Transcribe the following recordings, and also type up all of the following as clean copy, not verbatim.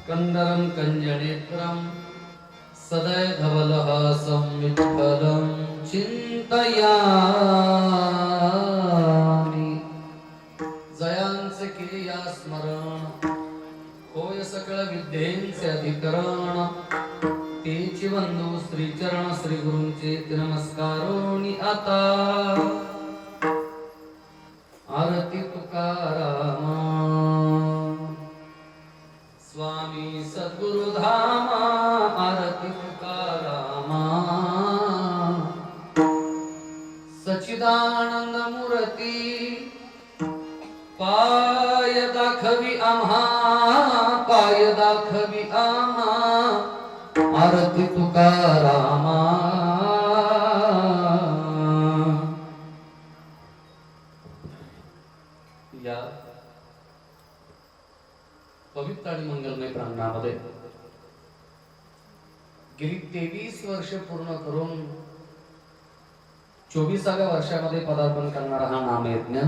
कंदरं कञ्जनेत्रं सदैधवलहासं विठ्ठलं चिन्तयामि। जयांचे किरिया स्मरण होय सकळ विद्येंचे अधिकरण। तेची वंदू श्रीचरण श्री गुरूंचे नमस्कारोनी आता। आरती तुकारामा स्वामी सद्गुरु धामा। आरती तुकारामा सच्चिदानंद मूर्ती पाय दाखवी आम्हा, पाय दाखवी आम्हा। आरती तुकारामा या पवित्र आणि मंगलमय प्रांगणामध्ये गेली 23 वर्ष पूर्ण करून 24व्या वर्षामध्ये पदार्पण करणारा हा नामयज्ञ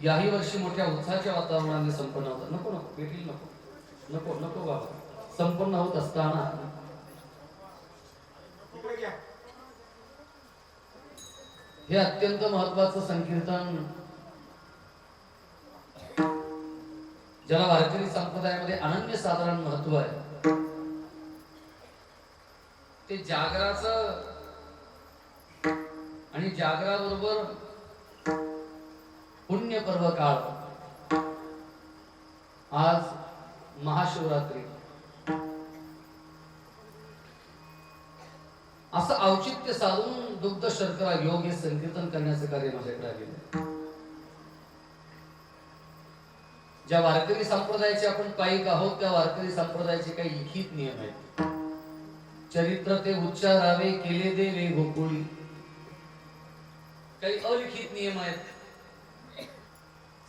याही वर्षी मोठ्या उत्साहाच्या वातावरणाने संपन्न होता। नको नको भेटील नको नको नको बाबा, संपन्न होत असताना हे अत्यंत महत्वाचं संकीर्तन ज्याला वारकरी संप्रदायामध्ये अनन्य साधारण महत्व आहे, ते जागराचं आणि जागराबरोबर पुण्य पर्व काळ आज महाशिवरात्री असं औचित्य साधून दुग्ध शर्करा योग हे संकीर्तन करण्याचं कार्य माझ्याकडे आलेलं आहे। ज्या वारकरी संप्रदायाचे आपण पाईक आहोत त्या वारकरी संप्रदायाचे काही लिखित नियम आहेत। चरित्र ते उच्चारावे केले देवे गोकुळी, काही अलिखित नियम आहेत।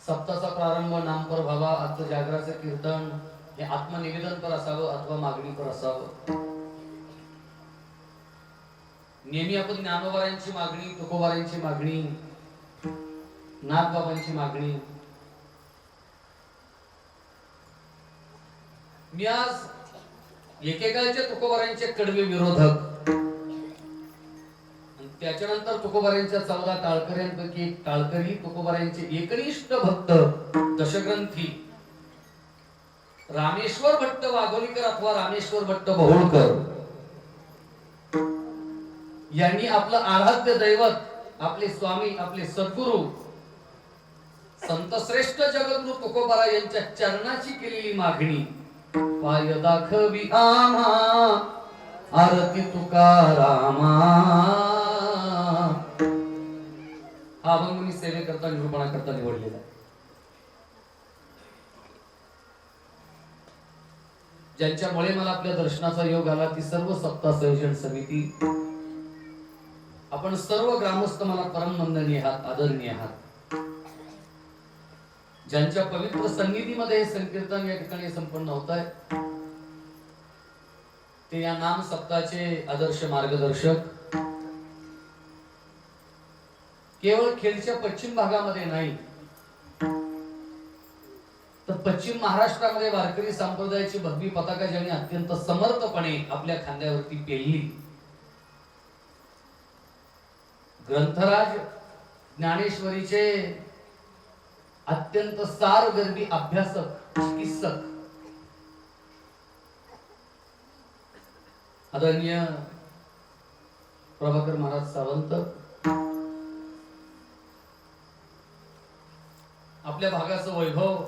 सप्ताचा प्रारंभ नामपर व्हावा, आजचं जागराचं कीर्तन हे आत्मनिवेदन पर असावं अथवा मागणी पर असावं। नेहमी आपण ज्ञानोबारांची मागणी, तुकोबारांची मागणी, नाथबाबांची मागणी। मी आज एकेकाळचे तुकोबारांचे कडवे विरोधक, त्याच्यानंतर तुकोबारांच्या 14 टाळकऱ्यांपैकी एक टाळकरी, तुकोबारांचे एकनिष्ठ भक्त दशग्रंथी रामेश्वर भट्ट वाघोलीकर अथवा रामेश्वर भट्ट बहुळकर यांनी आपलं आराध्य दैवत, आपले स्वामी, आपले सद्गुरु संतश्रेष्ठ जगद्गुरु तुकोबारा यांच्या चरणाची केलेली मागणी, पाय दाखवी आम्हा, आरती तुकारामा, हा अभंग मी सेवेकरता निरूपणाकरता निवडलेला आहे। ज्यांच्यामुळे मला आपल्या दर्शनाचा योग आला ती सर्व सप्ताह संयोजन समिती, आपण सर्व ग्रामस्थ मला परम वंदनीय आहात, आदरणीय आहात। ज्यांच्या पवित्र सन्निधीमध्ये हे संकीर्तन या ठिकाणी संपन्न होत आहे ते या नाम सप्ताहाचे आदर्श मार्गदर्शक, केवळ खेडच्या पश्चिम भागामध्ये नाही तर पश्चिम महाराष्ट्रामध्ये वारकरी संप्रदायाची भगवी पताका ज्यांनी अत्यंत समर्थपणे आपल्या खांद्यावरती पेलली, ग्रंथराज ज्ञानेश्वरीचे अत्यंत सारगर्भी अभ्यासक, चिकित्सक आदरणीय प्रभाकर महाराज सावंत, आपल्या भागाचं वैभव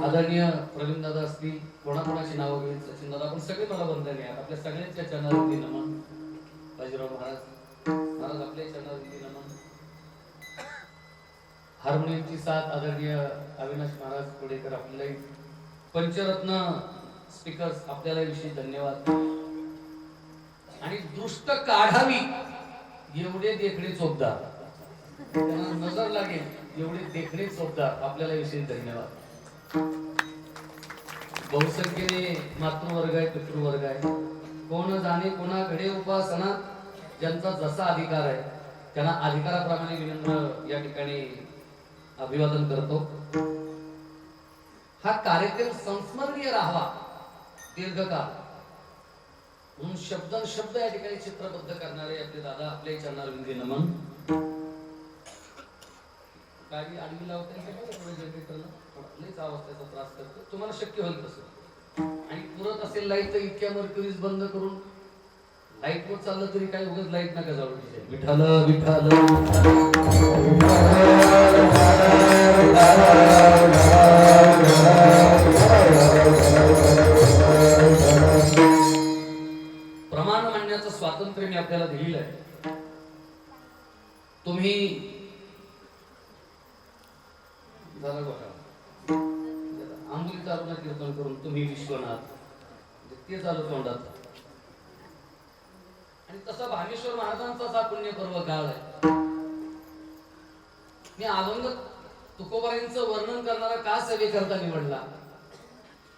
आदरणीय प्रवीण दादा असतील, कोणाकोणाची नावं घेऊन सचिन दादा, आपण सगळे मला वंदनीय आहात। आपल्या सगळ्यांच्या चरणावरती नमन। बाजीराव महाराज महाराज आपल्या चरणावरती नमन। हार्मोनियमची साथ आदरणीय अविनाश महाराज कोडेकर, आपल्याला पंचरत्न स्पीकर्स, आपल्याला विशेष धन्यवाद। आणि दृष्ट काढावी एवढे देखणे चोपदार, त्यांना नजर लागेल एवढे देखणे चोपदार, आपल्याला विशेष धन्यवाद। बहुसंख्येने मातृवर्ग आहे, पितृवर्ग आहे, कोण जाणे कोणा घडे उपासना, ज्यांचा जसा अधिकार आहे त्यांना अधिकाराप्रमाणे विनम्र या ठिकाणी अभिवादन करतो। हा कार्यक्रम संस्मरणीय राहावा दीर्घकाळ म्हणून शब्द या ठिकाणी चित्रबद्ध करणारे आपले दादा आपल्या चरणारविंदी नमन. गाडी आडवी लावता लईच आवाज त्याचा त्रास करतो. तुम्हाला शक्य होईल तसं आणि पुरत असेल लाईट तर इतक्या मर्क्युरीज बंद करून लाईट वर चाललं तरी काय उगाच लाईट नका जाऊ. विठाल विठाल प्रमाण मांडण्याचं स्वातंत्र्य मी आपल्याला दिलेलं आहे. तुम्ही झालं बघा आंबोली चालून कीर्तन करून तुम्ही विश्वनाथ ते झालं तोंडात. आणि तसा भागेश्वर महाराजांचाच हा पुण्य पर्व काळ आहे. मी अभंग तुकोबारांचं वर्णन करणारा का सेवेकरता निवडला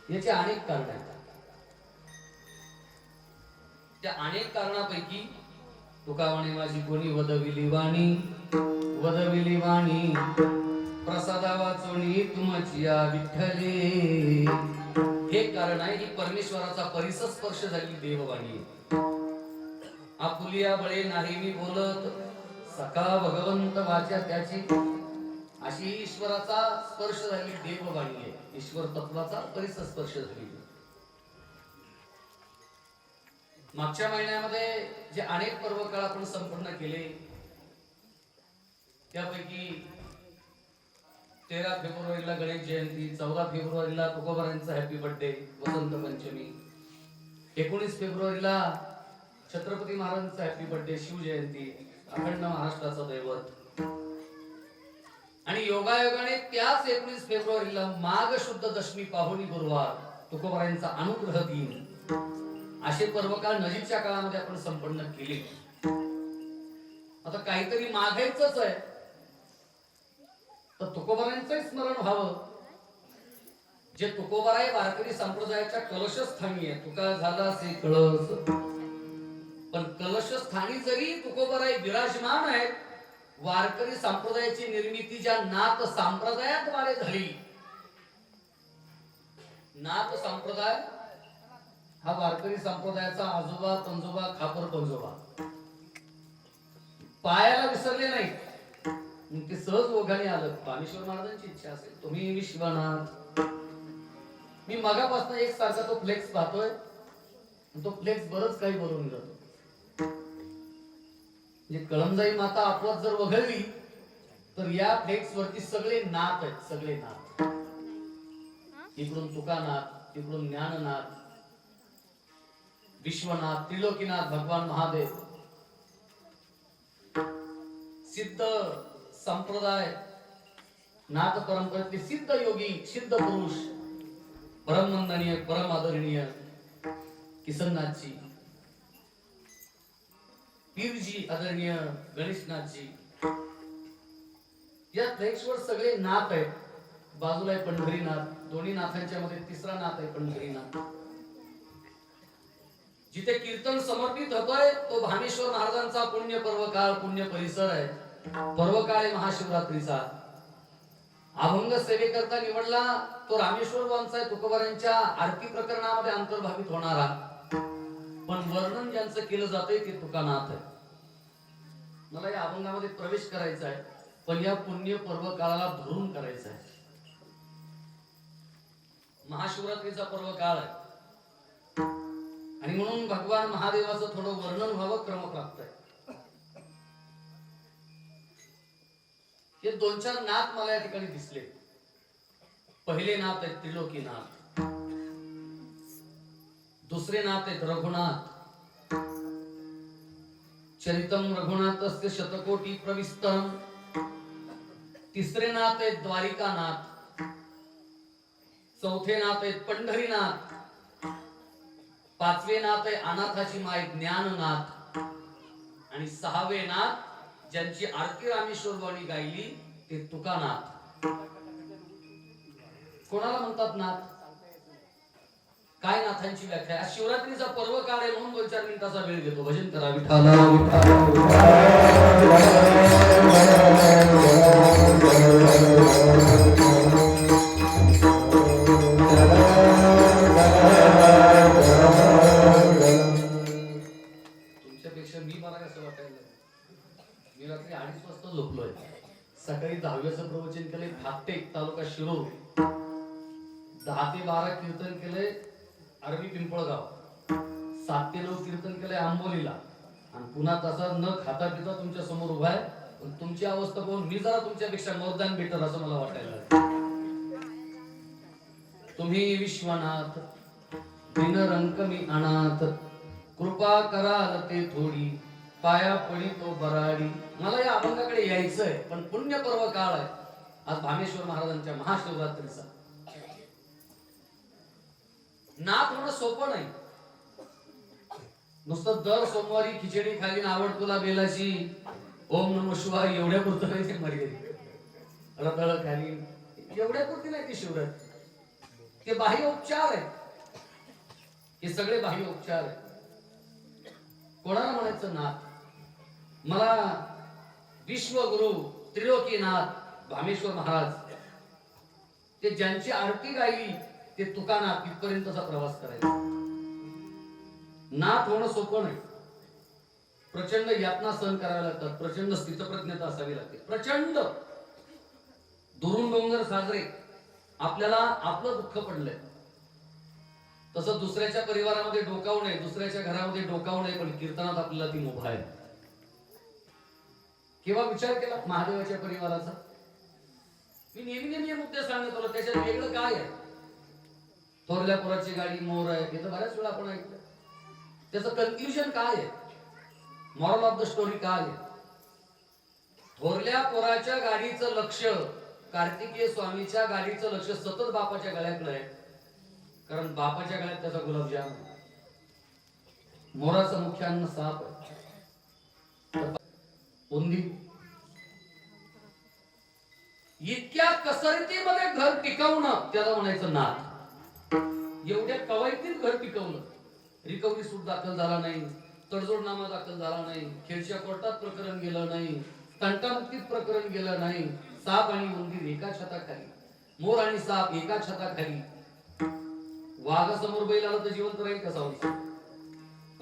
याचे अनेक कारण आहेत. त्या अनेक कारणापैकी तुकावाणी माझी कोणी वदविली वाणी प्रसादा वाचोणी तुमची या विठ्ठले. हे कारण आहे ही परमेश्वराचा परिसस्पर्श झालेली देववाणी. आपुलिया बळे नाही मी बोलत सका भगवंत वाचा त्याची. अशी ईश्वराचा स्पर्श झालेली देववाणी आहे. ईश्वर तत्वाचा परिसस्पर्श झालेली. मागच्या महिन्यामध्ये जे अनेक पर्वकाळ आपण संपन्न केले त्यापैकी 13 फेब्रुवारीला गणेश जयंती, 14 फेब्रुवारीला तुकोबारांचा हॅपी बर्थडे वसंत पंचमी, 19 फेब्रुवारीला छत्रपती महाराजांचा हॅपी बर्थडे शिवजयंती, अखंड महाराष्ट्राचा दैवत. आणि योगायोगाने त्याच 19 फेब्रुवारीला माघ शुद्ध दशमी पाहुणी गुरुवार तुकोबारांचा अनुग्रह दिन असे पर्वकाळ नजीकच्या काळामध्ये आपण संपन्न केले. आता काहीतरी मागायचंच आहे तर तुकोबारांचं स्मरण व्हावं. जे तुकोबाराय वारकरी संप्रदायाच्या कलशस्थानी आहे. तुका झाला असे कळस पण कलशस्थानी जरी तुकोबाराय विराजमान आहेत, वारकरी संप्रदायाची निर्मिती ज्या नाथ संप्रदायाद्वारे झाली. नाथ संप्रदाय हा वारकरी संप्रदायाचा आजोबा पंजोबा खापर पंजोबा पायाला विसरले नाही. ते सहज ओघाने आलं. रामेश्वर महाराजांची इच्छा असेल तुम्ही विश्वनाथ. मी मगापासून एक सारखा तो फ्लेक्स पाहतोय. तो फ्लेक्स बरच काही बोलून जातो. म्हणजे कळमजाई माता आपोआप जर वगळली तर या फ्लेक्स वरती सगळे नाथ आहेत. सगळे नाथ. इकडून तुकानाथ, इकडून ज्ञाननाथ, विश्वनाथ, त्रिलोकीनाथ भगवान महादेव, सिद्ध संप्रदाय नाथ परंपरेतले सिद्ध योगी, सिद्ध पुरुष, परमवंदनीय परम आदरणीय किसननाथजी, पीरजी आदरणीय गणेशनाथजी. या फ्लेक्सवर सगळे नाथ आहेत. बाजूला आहे पंढरीनाथ. दोन्ही नाथांच्या मध्ये तिसरा नाथ आहे पंढरीनाथ. जिथे कीर्तन समर्पित होतोय तो भामेश्वर महाराजांचा पुण्य पर्वकाळ, पुण्य परिसर आहे. पर्वकाळ आहे महाशिवरात्रीचा. अभंग सेवेकरता निवडला तो रामेश्वर वांचा आहे. तुकोबारांच्या आरती प्रकरणामध्ये अंतर्भावित होणारा. पण वर्णन ज्यांचं केलं जातंय ते तुकानाथ आहे. मला या अभंगामध्ये प्रवेश करायचा आहे पण या पुण्य पर्व काळाला धरून करायचं आहे. महाशिवरात्रीचा पर्व काळ आहे आणि म्हणून भगवान महादेवाचं थोडं वर्णन व्हावं क्रमप्राप्त आहे. हे 2-4 नाथ मला या ठिकाणी दिसले. पहिले नाथ आहेत त्रिलोकीनाथ, दुसरे नाथ आहेत रघुनाथ. चरितम रघुनाथस्य शतकोटी प्रविष्टम. तिसरे नाथ आहेत द्वारिकानाथ. चौथे नाथ आहेत पंढरीनाथ. पाचवे नाथ आहे अनाथाची माय ज्ञाननाथ. आणि 6वे नाथ ज्यांची आरती रामेश्वर वाणी गायली ते तुकानाथ. कोणाला म्हणतात नाथ? काय नाथांची व्याख्या? शिवरात्रीचा पर्व काळ आहे म्हणून 2-4 मिनिटाचा वेळ घेतो. भजन करा विठाला. 10 ते 12 कीर्तन केलंय अरबी पिंपळगाव, 7 ते 9 कीर्तन केलंय आंबोलीला, आणि पुन्हा तसा न खाता पिता तुमच्या समोर उभा आहे. पण तुमची अवस्था पाहून मी जरा तुमच्यापेक्षा मोर दॅन बेटर असं मला वाटायला लागलं. तुम्ही विश्वनाथ दिनरंक मी अनाथ, कृपा कराल ते थोडी, पाया पडी तो बराडी. मला या अभंगाकडे यायचंय, पण पुण्य पर्व काळ आहे आज भामेश्वर महाराजांच्या महाशिवरात्रीचा. नाथ होणं सोपं नाही. नुसतं दर सोमवारी खिचडी खाली आवड तुला बेलाची, ओम नमः शिवाय एवढ्या पुरतं नाही ते मर्यादित. रताळ खाली एवढ्या पुरती नाही ती शिवरात्री. ते बाह्य उपचार आहे, हे सगळे बाह्य उपचार आहे. कोणाला म्हणायचं नाथ? मला विश्वगुरु त्रिलोकीनाथ भामेश्वर महाराज, ते ज्यांची आरती गायली ते तुकानाथ, इथपर्यंतचा प्रवास करायचा. नाथ होणं सोपं नाही. प्रचंड यातना सहन कराव्या लागतात, प्रचंड स्थितप्रज्ञता असावी लागते, प्रचंड दुरून डोंगर साजरे. आपल्याला आपलं दुःख पडलंय, तसं दुसऱ्याच्या परिवारामध्ये डोकावू नये, दुसऱ्याच्या घरामध्ये डोकावू नये, पण कीर्तनात आपल्याला ती मुभा आहे. केव्हा विचार केला महादेवाच्या परिवाराचा? मी नेहमी मुद्दे सांगत होतो, त्याच्यात वेगळं काय आहे? थोरल्या पोराची गाडी मोर आहे, हे तर बऱ्याच वेळा आपण ऐकलं. त्याचं कन्क्ल्युजन काय आहे? मॉरल ऑफ द स्टोरी काय आहे? थोरल्या पोराच्या गाडीचं लक्ष, कार्तिकेय स्वामीच्या गाडीचं लक्ष सतत बापाच्या गळ्याकडे आहे, कारण बापाच्या गळ्यात त्याचा गुलाबजाम आहे. मोराचं मुख्य अन्न साप आहे. उंदी इतक्या कसरतीमध्ये घर टिकवणं त्याला म्हणायचं नाथ. एवढ्या कवायतीत घर टिकवलं, रिकव्हरी सूट दाखल झाला नाही, तडजोडनामा दाखल झाला नाही, खेळच्या कोर्टात प्रकरण गेलं नाही, तंटामुक्तीत प्रकरण गेलं नाही. साप आणि उंदीर एका छताखाली, मोर आणि साप एका छताखाली. वाघासमोर बैल आलं तर जिवंत राहील का? सावली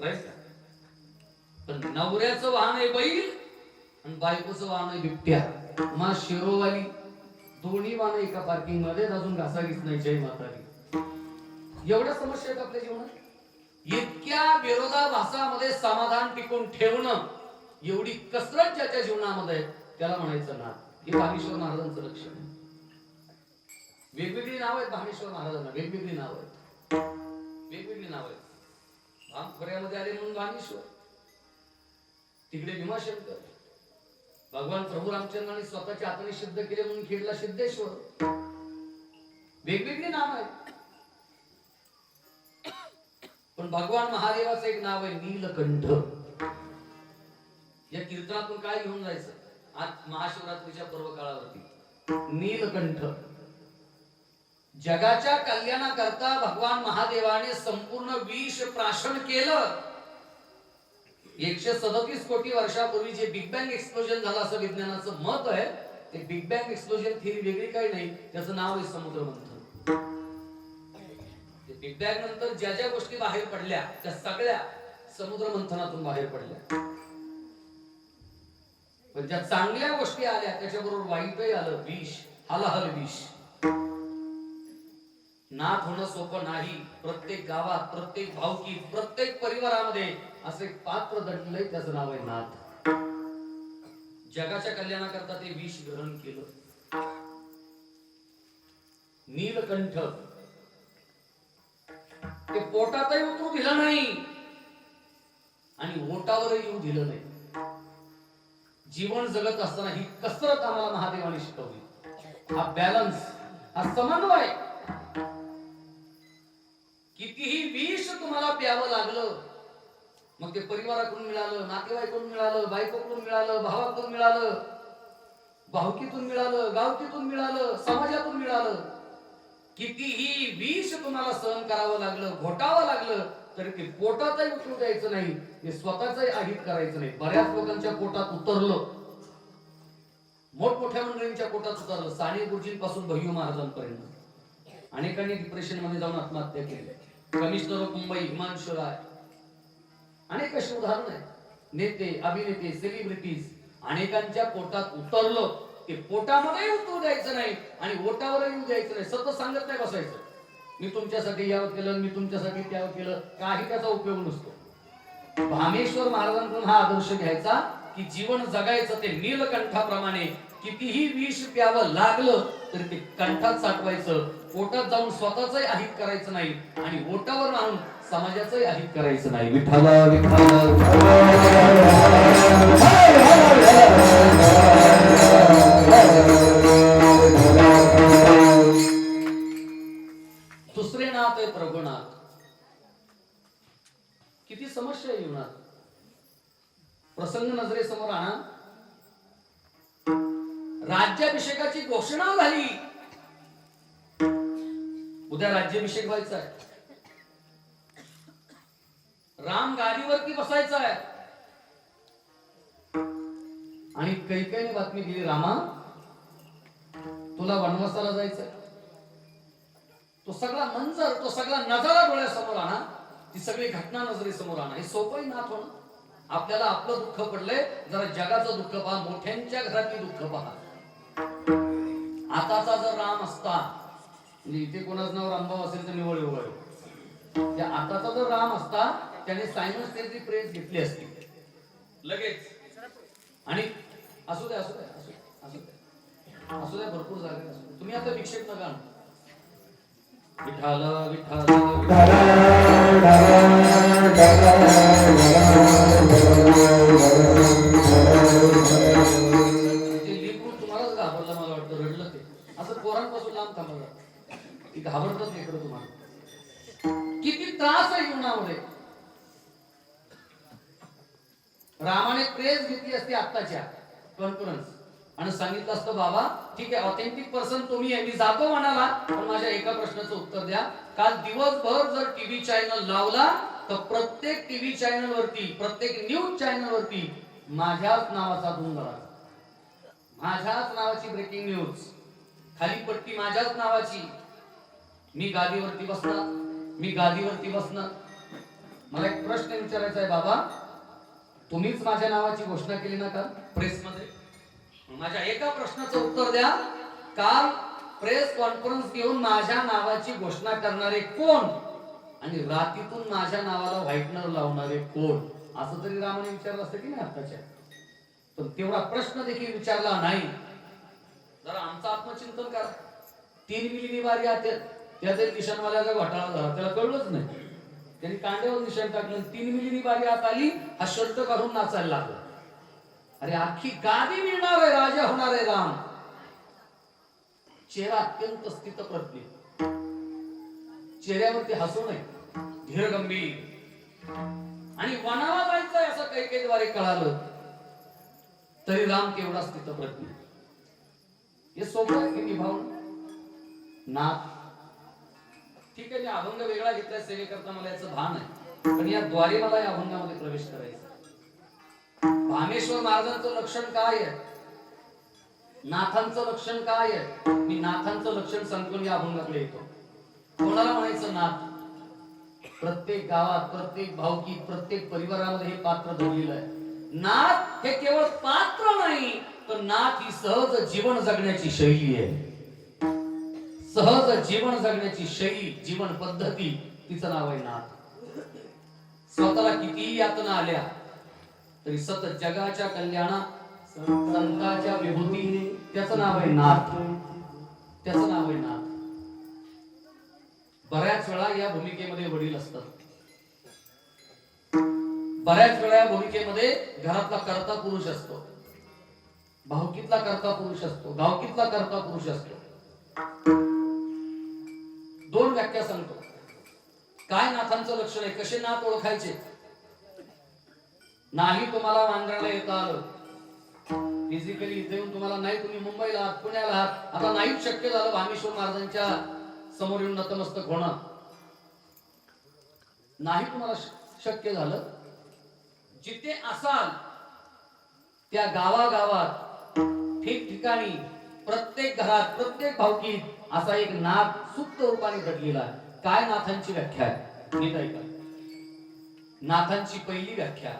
राहील का? पण नवऱ्याचं वाहन आहे बैल आणि बायकोचं वाहन आहे बिबट्या. मा शिरोवाली दोन्ही वाहन एका पार्किंग मध्ये, अजून घासाघीस नाही. जय मातारी. एवढ्या समस्या आहेत आपल्या जीवनात. इतक्या विरोधाभासामध्ये समाधान टिकून ठेवणं, एवढी कसरत ज्याच्या जीवनामध्ये, त्याला म्हणायचं नाथ. हे भामेश्वर महाराजांचं लक्षण आहे. वेगवेगळी नाव आहेत भामेश्वर महाराजांना, वेगवेगळी नाव आहेत, वेगवेगळी नाव आहेत. भामखोऱ्यामध्ये आले म्हणून भामेश्वर, तिकडे भीमाशंकर. भगवान प्रभू रामचंद्रांनी स्वतःच्या हाताने सिद्ध केले म्हणून खेडला सिद्धेश्वर. वेगवेगळी नाव आहेत. पण भगवान महादेवाचं एक नाव आहे नीलकंठ. या कीर्तनातून काय घेऊन जायचं आज महाशिवरात्रीच्या पर्व काळावरती? नीलकंठ. जगाच्या कल्याणाकरता भगवान महादेवाने संपूर्ण विष प्राशन केलं. 137 कोटी वर्षापूर्वी जे बिग बँग एक्सप्लोजन झालं असं विज्ञानाचं मत आहे. ते बिग बँग एक्सप्लोजन थिअरी वेगळी काही नाही, त्याचं नाव आहे समुद्र मंथन. बिग बँग नंतर ज्या ज्या गोष्टी बाहेर पडल्या त्या सगळ्या समुद्र मंथनातून बाहेर पडल्या. पण ज्या चांगल्या गोष्टी आल्या त्याच्याबरोबर वाईटही आलं, विष, हलाहल विष. नाथ होणं सोपं नाही. प्रत्येक गावात, प्रत्येक भावकीत, प्रत्येक परिवारामध्ये असं एक पात्र दडलंय, त्याचं नाव आहे नाथ. जगाच्या कल्याणाकरता ते विष ग्रहण केलं. नीलकंठ. ते पोटातही उतरू दिलं नाही आणि ओटावरही येऊ दिलं नाही. जीवन जगत असताना ही कसरत आम्हाला महादेवाने शिकवली. हा बॅलन्स, हा समन्वय. कितीही विष तुम्हाला प्यावं लागलं, मग ते परिवाराकडून मिळालं, नातेवाईकडून मिळालं, बायकोकडून मिळालं, भावाकडून मिळालं, भावकीतून मिळालं, गावकीतून मिळालं, समाजातून मिळालं. कितीही विष तुम्हाला सहन करावं लागलं, घोटावं लागलं, तरी ते पोटातही उतरू द्यायचं नाही, ते स्वतःचंही आहित करायचं नाही. बऱ्याच लोकांच्या पोटात उतरलं, मोठमोठ्या मंडळींच्या पोटात उतरलं. साने गुरुजींपासून भैयू महाराजांपर्यंत अनेकांनी डिप्रेशन मध्ये जाऊन आत्महत्या केली. कमिशनर ऑफ मुंबई हिमांशु राय, अनेक अशी उदाहरण आहेत. नेते, अभिनेते, सेलिब्रिटीज, अनेकांच्या पोटात उतरलं, ते पोटामध्ये उतरू द्यायचं नाही आणि ओटावर येऊ द्यायचं नाही. सतत सांगत नाही बसायचं. मी तुमच्यासाठी यावं केलं, मी तुमच्यासाठी त्यावं केलं, काही त्याचा उपयोग नसतो. भामेश्वर महाराजांकडून हा आदर्श घ्यायचा की जीवन जगायचं ते नीलकंठाप्रमाणे. कितीही विष प्यावं लागलं तरी ते कंठात साठवायचं, पोटात जाऊन स्वतःचंही अहित करायचं नाही आणि ओटावर आणून समाजाचंही अहित करायचं नाही. विठ्ठला विठ्ठला दुसरे नाथ आहे प्रभुनाथ. किती समस्या आहे जीवनात. प्रसंग नजरेसमोर आणा. राज्याभिषेकाची घोषणा झाली. उद्या राज्याभिषेक व्हायचा आहे. राम गादीवरती बसायचा आहे आणि कैकेयीने बातमी दिली, रामा तुला वनवासाला जायचंय. तो सगळा मंजर, तो सगळा नजारा डोळ्यासमोर आणा, ती सगळी घटना नजरेसमोर आणा. हे सोपंही नाथ होणं. आपल्याला आपलं दुःख पडलंय, जरा जगाचं दुःख पहा, मोठ्यांच्या घरातली दुःख पहा. आताचा जर राम असता, म्हणजे इथे कोणाचं नाव रामभाऊ असेल तर निवड एवढं, त्या आताचा जर राम असता त्याने सायमल्टेनियसली प्रेस घेतली असती लगेच. आणि असू द्या असू द्या असू द्या असू द्या असू द्या, भरपूर जागा असू द्या. तुम्ही आता विक्षेप नका. विठ्ठल विठ्ठल तुम्हालाच घाबरलं, मला वाटतं रडलं ते. असं पोरांपासून लांब थांबलं, ती घाबरतच नाही खरं तुम्हाला. किती त्रास आहे जीवनामध्ये. रामाने प्रेस घेतली असती आत्ताच्या कॉन्फरन्स आणि सांगितलं असतं, बाबा ठीक आहे ऑथेंटिक पर्सन तुम्ही आहे, मी जातो म्हणाला, पण माझ्या एका प्रश्नाचं उत्तर द्या. काल दिवसभर जर टीव्ही चॅनल लावला तर प्रत्येक टीव्ही चॅनल वरती, प्रत्येक न्यूज चॅनल वरती माझ्याच नावाचा धुंगारा, माझ्याच नावाची ब्रेकिंग न्यूज, खाली पट्टी माझ्याच नावाची. मी गादीवरती बसणार, मी गादीवरती बसणार. मला एक प्रश्न विचारायचा आहे, बाबा तुम्हीच माझ्या नावाची घोषणा केली ना काल प्रेस मध्ये? माझ्या एका प्रश्नाचं उत्तर द्या. काल प्रेस कॉन्फरन्स घेऊन माझ्या नावाची घोषणा करणारे कोण आणि रात्रीतून माझ्या नावाला व्हाईटनर लावणारे कोण? असं तरी रामाने विचारलं असतं की नाही आत्ताच्या? पण तेवढा प्रश्न देखील विचारला नाही. जरा आमचं आत्मचिंतन करा. 3 मिली बारी आते त्याचे निशाणवाल्याचा घोटाळा झाला, त्याला कळलंच नाही. त्यांनी कांड्यावर निशाण टाकलं, 3 मिली बारी आत आली, हा शर्ट काढून नाचायला लागला. अरे अख्खी गादी मिळणार आहे, राजा होणार आहे राम. चेहरा अत्यंत स्थितप्रज्ञ, चेहऱ्यावरती हसू नये, धीर गंभीर. आणि वनाला जायचंय असं कैकेयीद्वारे कळालं तरी राम तेवढा स्थितप्रज्ञ. हे सोपं आहे की निभावणं? नाथ ठीक आहे, अभंग वेगळा घेतलाय सेवेकरता, मला याचं भान आहे, पण या द्वारे मला या अभंगामध्ये प्रवेश करायचा. भामेश्वर महाराजांचं लक्षण काय आहे, नाथांचं लक्षण काय आहे? मी नाथांचं लक्षण सांगून या अभंगाकडे येतो. कोणाला म्हणायचं नाथ? प्रत्येक गावात, प्रत्येक भावकीत, प्रत्येक परिवारामध्ये हे पात्र धरलेलं आहे. नाथ हे केवळ पात्र नाही, तर नाथ ही सहज जीवन जगण्याची शैली आहे. सहज जीवन जगण्याची शैली, जीवन पद्धती, तिचं नाव आहे नाथ. स्वतःला कितीही यातना आल्या तरी सतत जगाच्या कल्याणा, संतांच्या विभूती, त्याचं नाव आहे नाथ. त्याचं नाव आहे नाथ. बऱ्याच वेळा या भूमिकेमध्ये वडील असतात. बऱ्याच वेळा या भूमिकेमध्ये घरातला कर्ता पुरुष असतो, भावकीतला कर्ता पुरुष असतो, गावकीतला कर्ता पुरुष असतो. 2 व्याख्या सांगतो. काय नाथांचं लक्षण आहे, कसे नाथ ओळखायचे? नाही तुम्हाला वांद्र्याला येता आलं, फिजिकली इथे येऊन तुम्हाला नाही, तुम्ही मुंबईला आहात, पुण्याला आहात, आता नाही शक्य झालं भामेश्वर महाराजांच्या समोर येऊन नतमस्तक होणं, नाही तुम्हाला शक्य झालं, जिथे असाल त्या गावागावात, ठिकठिकाणी, प्रत्येक घरात, प्रत्येक भावकीत असा एक नाथ सुप्त रूपाने घडलेला आहे. काय नाथांची व्याख्या आहे? नीट ऐका. नाथांची पहिली व्याख्या,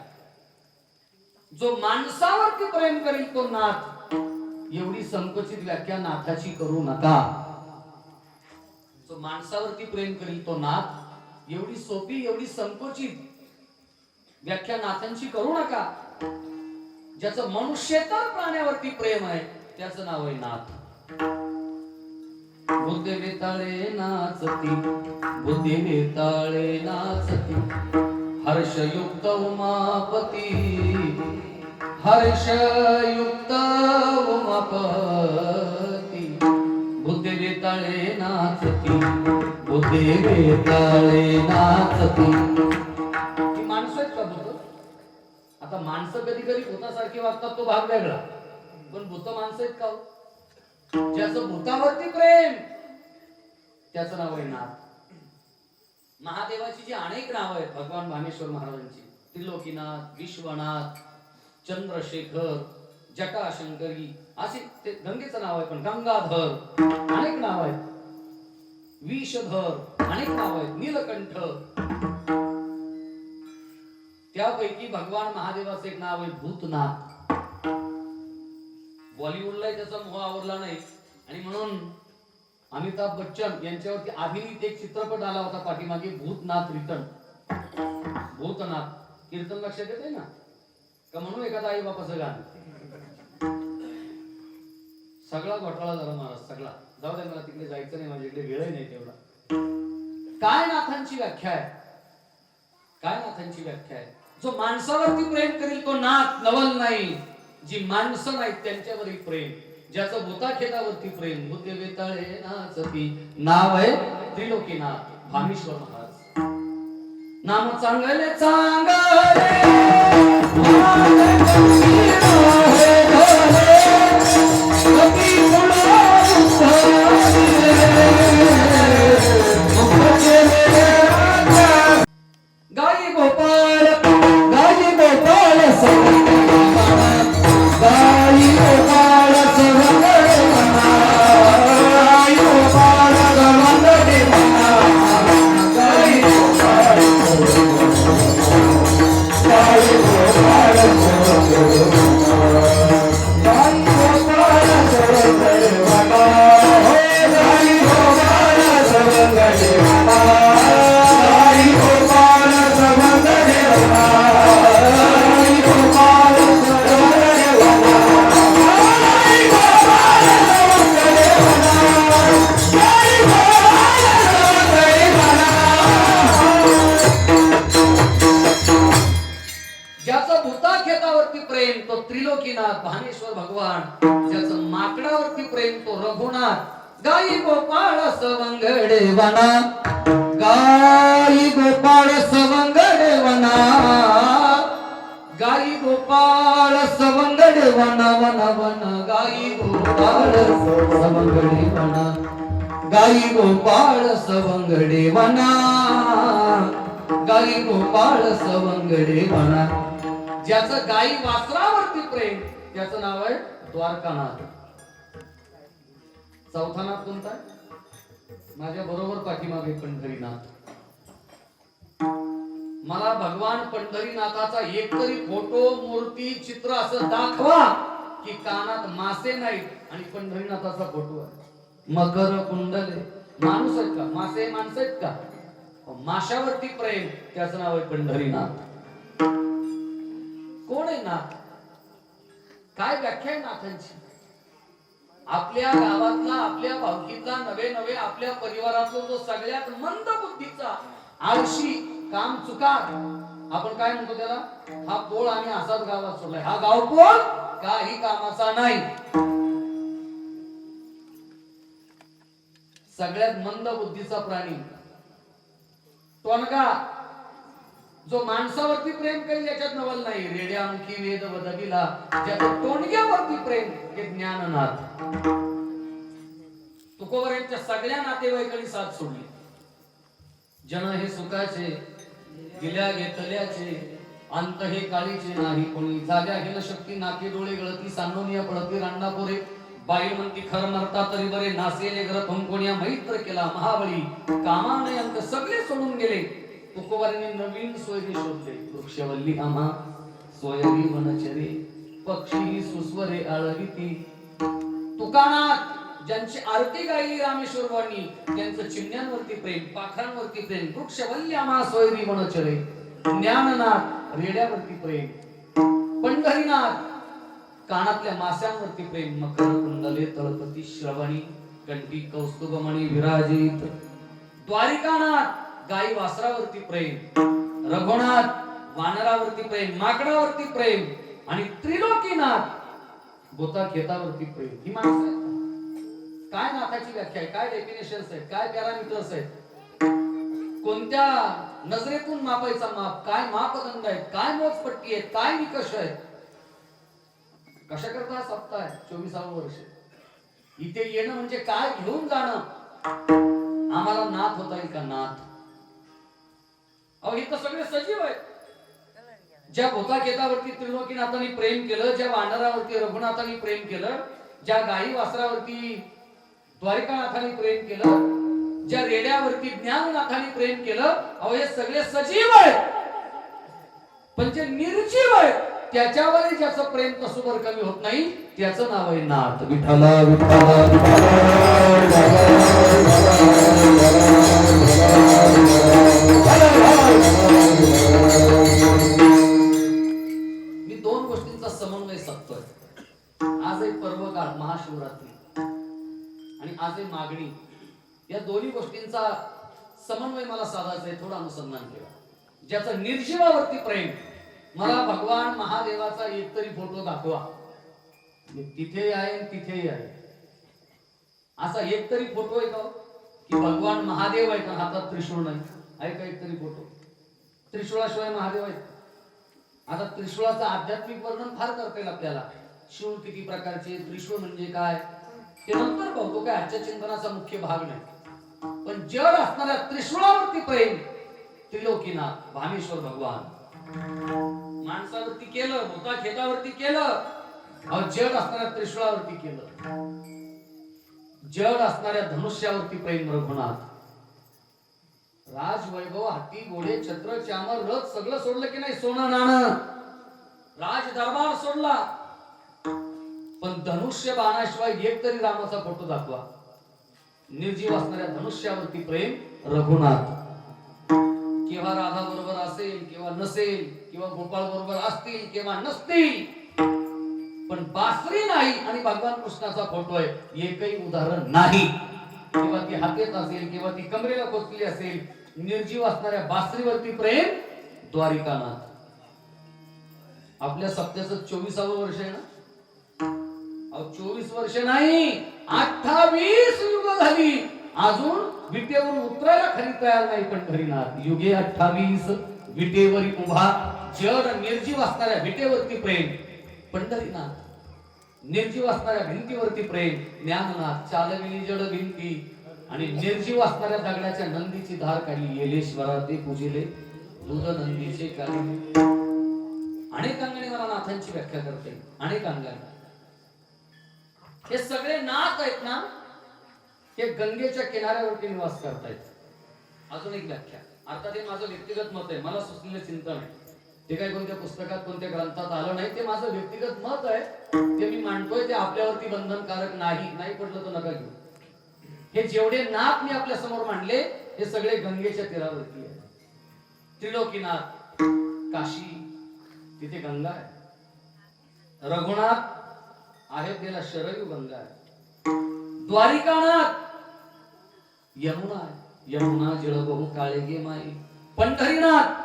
जो माणसावरती प्रेम करेल तो नाथ. एवढी संकुचित व्याख्या नाथाची करू नका. जो माणसावरती प्रेम करील तो नाथ. एवढी सोपी एवढी संकोचित व्याख्या नाथांची करू नका. ज्याचं मनुष्येतर प्राण्यावरती प्रेम आहे त्याचं नाव आहे नाथ. बुद्धी वेताळे नाचती, बुद्धी वेताळे नाचती, हर्षयुक्त उमापती, हर्षयुक्त उमापती. बुद्धी वेताळे नाचती, बुद्धी वेताळे नाचती. ही माणसं आहेत का भूत? आता माणसं कधी कधी भूतासारखी वागतात तो भाग वेगळा, पण भूत माणसं आहेत का? ज्याचं भूतावरती प्रेम त्याचं नाव आहे नाथ. महादेवाची जी अनेक नाव आहेत भगवान भामेश्वर महाराजांची, त्रिलोकीनाथ, विश्वनाथ, चंद्रशेखर, जटाशंकरी, असे ते गंगेचं नाव आहे, पण गंगाधर अनेक नाव आहेत, विषधर अनेक नाव आहेत, नीलकंठ. त्यापैकी भगवान महादेवाचं एक नाव आहे भूतनाथ. बॉलिवूडला त्याचा मोह आवरला नाही आणि म्हणून अमिताभ बच्चन यांच्यावरती अभिनीत एक चित्रपट आला होता पाठीमागे, भूतनाथ रिटर्न. भूतनाथ कीर्तन लक्षात येते ना का? म्हणून एखादा आई बापाचं गाणं. सगळा घोटाळा झाला महाराज, सगळा. जाऊ दे, मला तिकडे जायचं नाही, माझ्याकडे वेळही नाही तेवढा. काय नाथांची व्याख्या आहे? काय नाथांची व्याख्या आहे? जो माणसावरती प्रेम करील तो नाथ, नवल नाही. जी माणसं नाहीत त्यांच्यावरही प्रेम, ज्याचं भूताखेतावरती प्रेम. बुद्धी वेताळे नाचती, नाव आहे त्रिलोकीनाथ भामेश्वर महाराज. नाम चांगले चांगले गाई गोपाळ, गाई गोपाळ गाई गोपाळ सवंगडे म्हणा, गाई गोपाळ सवंगडे म्हणा, गाई गोपाळ, गाई गोपाळ सवंगडे म्हणा, गाई गोपाळ सवंगडे म्हणा, गाई गोपाळ सवंगडे म्हणा, गाई गोपाळ सवंगडे म्हणा, गाई गोपाळ प्रेम तो त्रिलोकीनाथ भामेश्वर भगवान. ज्याचं माकडावरती प्रेम तो रघुनाथ. गाई गोपाळ सवंगडे वना, गाई गोपाळ सवंगडे वना, गाई गोपाळ सवंगडे वना, वना वना गाई गोपाळ सवंगडे वना, गाई गोपाळ सवंगडे वना, गाई गोपाळ सवंगडे वना. ज्याचं गाई वासरावरती प्रेम त्याचं नाव आहे द्वारकानाथ. चौथा नाथ कोणता? माझ्या बरोबर पाठीमागे पंढरीनाथ. मला भगवान पंढरीनाथाचा एक तरी फोटो, मूर्ती, चित्र असं दाखवा की कानात मासे नाहीत आणि पंढरीनाथाचा फोटो आहे. मकर कुंडले माणूस आहेत का? मासे माणसं आहेत का? माशावरती प्रेम त्याचं नाव आहे पंढरीनाथ. कोण आहे नाथ? काय व्याख्या आहे नाथांची? आपल्या गावातला, आपल्या भावकीतला, नवे नवे आपल्या परिवारातला जो सगळ्यात मंद बुद्धीचा, आळशी, काम चुकार, आपण काय म्हणतो त्याला, हा पोळ आणि असाच गावात सोडलाय, हा गाव पोळ काही कामाचा नाही. सगळ्यात मंद बुद्धीचा प्राणी टोनगा. जो माणसावरती प्रेम करेल याच्यात नवल नाही. रेड्यामुखी वेद वदविला, ज्याचं टोणग्यावरती प्रेम हे ज्ञाननाथ. तुकोबरांच्या सगळ्या नातेवाईकांनी साथ सोडली. जन हे सुखाचे, गिल्या घेतल्याचे, अंत हे काळीचे नाही कोणी. जाग्या गेल शक्ती, नाके डोळे गळती, सांडोनिया पडती रांडापोरे. बाई म्हणती खर मरता तरी बरे, नासेले ग्रथम कोण्या मैत्र केला महाबळी. कामाने अंत सगळे सोडून गेले. तुकोबारांनी नवीन सोयरे शोधले. वृक्षवल्ली आम्हा सोयरी वनचरे, पक्षी सुस्वरे आळविती. तुकानाथ ज्यांची आरती गायली रामेश्वरवाणी त्यांचं चिमण्यांवरती प्रेम, पाखरांवरती प्रेम, वृक्षवल्ल्या सोयरी वनचरे, ज्ञाननाथ रेड्यावरती प्रेम, पंढरीनाथ कानातल्या मास्यांवरती प्रेम, मकर कुंडले तळपती श्रवणी कंठी कौस्तुभमणी विराजित, द्वारिकानाथ गाई वासरावरती प्रेम, रघुनाथ वानरावरती प्रेम, माकडावरती प्रेम आणि त्रिलोकीनाथ बोता खेतावरती प्रेम. ही माणसं आहेत. काय नाथाची व्याख्या आहे, काय डेफिनेशन्स आहेत, काय पॅरामीटर्स आहेत, कोणत्या नजरेतून मापायचा माप, काय मापदंड आहेत, काय मोजपट्टी आहेत, काय निकष आहेत, कशा करता सप्ताह आहे 24वे वर्ष. इथे येणं म्हणजे काय घेऊन जाणं. आम्हाला नाथ होता येईल का नाथ. अहो इथं सगळे सजीव आहेत. ज्या भोताकेतावरती त्रिलोकीनाथांनी प्रेम केलं, ज्या वानरावरती रघुनाथांनी प्रेम केलं, ज्या गाई वासरावरती द्वारिकानाथांनी प्रेम केलं, ज्या रेड्यावरती ज्ञाननाथांनी प्रेम केलं, अहो हे सगळे सजीव आहेत. पण जे निर्जीव आहेत त्याच्यावरही ज्याचं प्रेम तसुभर कमी होत नाही त्याचं नाव आहे नाथ. विठ्ठला विठ्ठला मी दोन गोष्टींचा समन्वय साधतोय. आज एक पर्व काळ महाशिवरात्री आणि आज एक मागणी, या दोन्ही गोष्टींचा समन्वय मला साधायचा आहे. थोडं अनुसंधान केलं. ज्याचं निर्जीवावरती प्रेम, मला भगवान महादेवाचा एक तरी फोटो दाखवा. तिथे आहे तिथेही आहे असा एक तरी फोटो आहे का की भगवान महादेव आहे का हातात त्रिशूळ नाही आहे का एक तरी फोटो. त्रिशूळाशिवाय महादेव आहेत. आता त्रिशूळाचं आध्यात्मिक वर्णन फार करता येईल आपल्याला. शूळ किती प्रकारचे, त्रिशूळ म्हणजे काय ते नंतर पाहतो, काय आजच्या चिंतनाचा मुख्य भाग नाही. पण जड असणाऱ्या त्रिशूळावरती प्रेम, त्रिलोकीनाथ भामेश्वर भगवान माणसावरती केलं, भूता खेतावरती केलं, जड असणाऱ्या त्रिशूळावरती केलं, जड असणाऱ्या धनुष्यावरती प्रेम रघुनाथ. राज वैभव, हाती घोडे, छत्र चामर रथ सगळं सोडलं की नाही, सोनं नाणं, राज दरबार सोडला, पण धनुष्य बाणाशिवाय एक तरी रामाचा फोटो दाखवा. निर्जीव असणाऱ्या धनुष्यावरती प्रेम रघुनाथ. केव्हा राधा बरोबर असेल किंवा नसेल, किंवा गोपाळ बरोबर असतील किंवा नसतील, पण बासरी नाही आणि भगवान कृष्णाचा फोटो आहे, एकही उदाहरण नाही. किंवा ती हातात असेल किंवा ती कमरेला खोचली असेल, निर्जीव असणाऱ्या बासरीवरती प्रेम द्वारिकानाथ. आपल्या सप्त्याचं 24वे वर्ष आहे ना. 24 वर्ष नाही, 28 युग झाली, अजून विटेवरून उतरायला खरी तयार नाही पंढरीनाथ. युगे 28 विटेवरी उभा, जड निर्जीव असणाऱ्या विटेवरती प्रेम पंढरीनाथ. निर्जीव असणाऱ्या भिंतीवरती प्रेम ज्ञाननाथ. चालविली जड भिंती आणि निर्जीव असणाऱ्या दगडाच्या नंदीची धार काढली. येलेश्वरा ते पूजिले दूध नंदीचे काढले. अनेक अंगाने मला नाथांची व्याख्या करते, अनेक अंगाने. हे सगळे नाथ आहेत ना, हे गंगेच्या किनाऱ्यावरती निवास करतायत. अजून एक व्याख्या, अर्थात हे माझं व्यक्तिगत मत आहे, मला सुचलेलं चिंतन आहे. ते काही कोणत्या पुस्तकात कोणत्या ग्रंथात आलं नाही, ते माझं व्यक्तिगत मत आहे, ते मी मांडतोय. ते आपल्यावरती बंधनकारक नाही पडलं तर नका घेऊ. हे जेवढे नाथ मी आपल्या समोर मांडले हे सगळे गंगेच्या तीरावरती आहे. त्रिलोकीनाथ काशी, तिथे गंगा आहे. रघुनाथ अयोध्येला शरयू गंगा आहे. द्वारिकानाथ यमुना आहे. यमुना जळ बहु काळे गे माई. पंढरीनाथ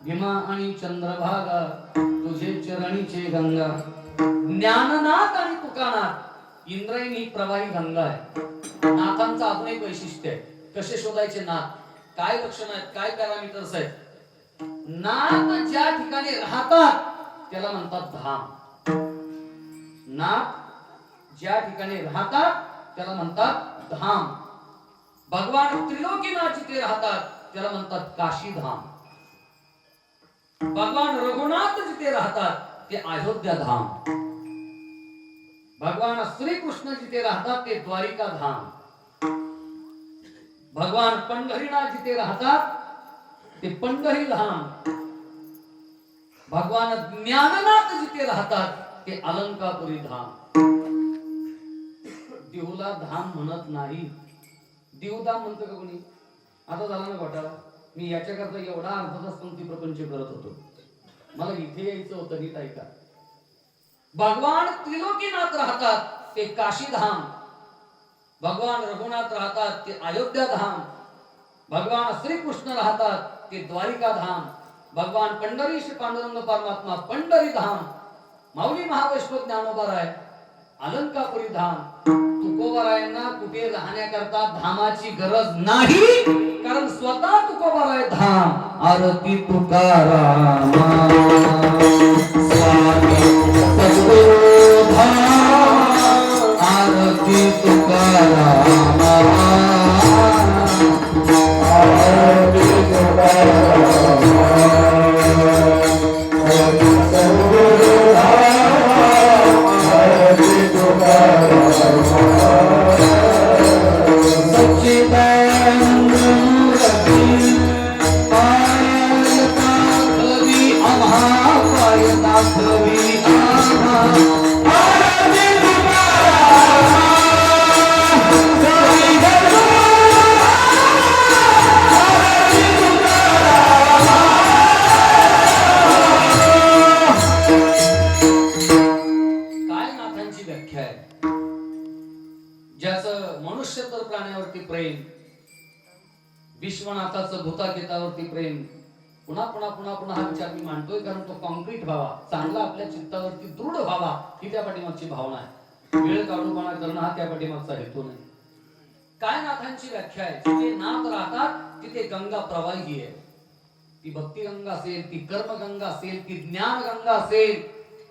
भीमा आणि चंद्रभागा, तुझे चरणीचे गंगा. ज्ञाननाथ आणि तुकानाथ इंद्रायणी प्रवाही गंगा आहे. नाथांचं अजून एक वैशिष्ट्य आहे. कसे शोधायचे नाथ, काय लक्षण आहेत, काय पॅरामीटर्स आहेत. नाथ ज्या ठिकाणी राहतात त्याला म्हणतात धाम. नाथ ज्या ठिकाणी राहतात त्याला म्हणतात धाम. भगवान त्रिलोकीनाथ जिथे राहतात त्याला म्हणतात काशीधाम. भगवान रघुनाथ जिथे राहतात ते अयोध्या धाम. भगवान श्रीकृष्ण जिथे राहतात ते द्वारिका धाम. भगवान पंढरीनाथ जिथे राहतात ते पंढरी धाम. भगवान ज्ञाननाथ जिथे राहतात ते अलंकापुरी धाम. देऊला धाम म्हणत नाही. देवधाम म्हणतं का कोणी? आता झाला ना घोटाळा. मी याच्याकरता एवढा अर्धा तास पंक्ती प्रपंच करत होतो. मला इथे यायचं होतं. नीट ऐका. भगवान त्रिलोकीनाथ राहतात ते काशीधाम, भगवान रघुनाथ राहतात ते अयोध्या धाम, भगवान श्रीकृष्ण राहतात ते द्वारिका धाम, भगवान पंढरी श्री पांडुरंग परमात्मा पंढरी धाम, माऊली महावैष्णव ज्ञानोबाराय अलंकापुरी धाम. तुकोबारायांना कुठे राहण्याकरता धामाची गरज नाही, कारण स्वतः तुकोबाराय धाम. आरती तुकाराम स्वामी सद्गुरु धाम, आरती तुकाराम, आरती तुकाराम, सद्गुरु धाम, आरती तुकाराम. सच्चिदानंद मूर्ति पायनाथवी आम्हा, पायनाथवी आम्हा. आरती तुकाराम, जय गुरुराय, आरती तुकाराम. काय नाथांची व्याख्या आहे? ज्याचं मनुष्यतर प्राण्यावरती प्रेम, विश्वनाथाचं भूताकेतावरती प्रेम. पुन्हा पुन्हा पुन्हा पुन्हा हा विचार मी मांडतोय, कारण तो कॉन्क्रीट व्हावा, चांगला आपल्या चित्तावरती दृढ व्हावा, ही त्या पाठीमागची भावना आहे. वेळ काढूपणा करणं हा त्या पाठीमागचा हेतू नाही. काय नाथांची व्याख्या आहे? जिथे नाथ राहतात तिथे गंगा प्रवाही आहे. ती भक्ती गंगा असेल, ती कर्म गंगा असेल, ती ज्ञान गंगा असेल,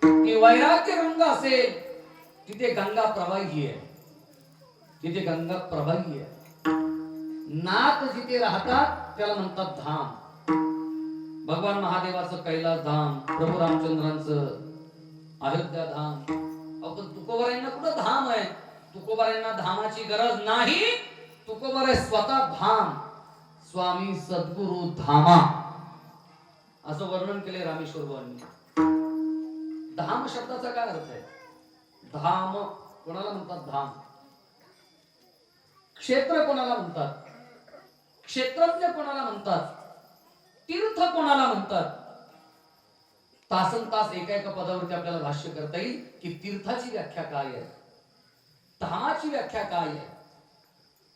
ती वैराग्य गंगा असेल, तिथे गंगा प्रवाही आहे. तिथे गंगा प्रवाही आहे. नाथ जिथे राहतात त्याला म्हणतात धाम. भगवान महादेवाचं कैलास धाम, प्रभू रामचंद्रांचं अयोध्या धाम. पण तुकोबारायांना कुठं धाम आहे? तुकोबारायांना धामाची गरज नाही. तुकोबाराय स्वतः धाम, स्वामी सद्गुरु धामा, असं वर्णन केले रामेश्वर बाबांनी. धाम शब्दाचा काय अर्थ आहे? धाम कोणाला म्हणतात? धाम. क्षेत्र कोणाला म्हणतात? क्षेत्रज्ञ कोणाला म्हणतात? तीर्थ कोणाला म्हणतात? तासन तास एका एका पदावरती आपल्याला भाष्य करता येईल की तीर्थाची व्याख्या काय आहे, धामाची व्याख्या काय आहे,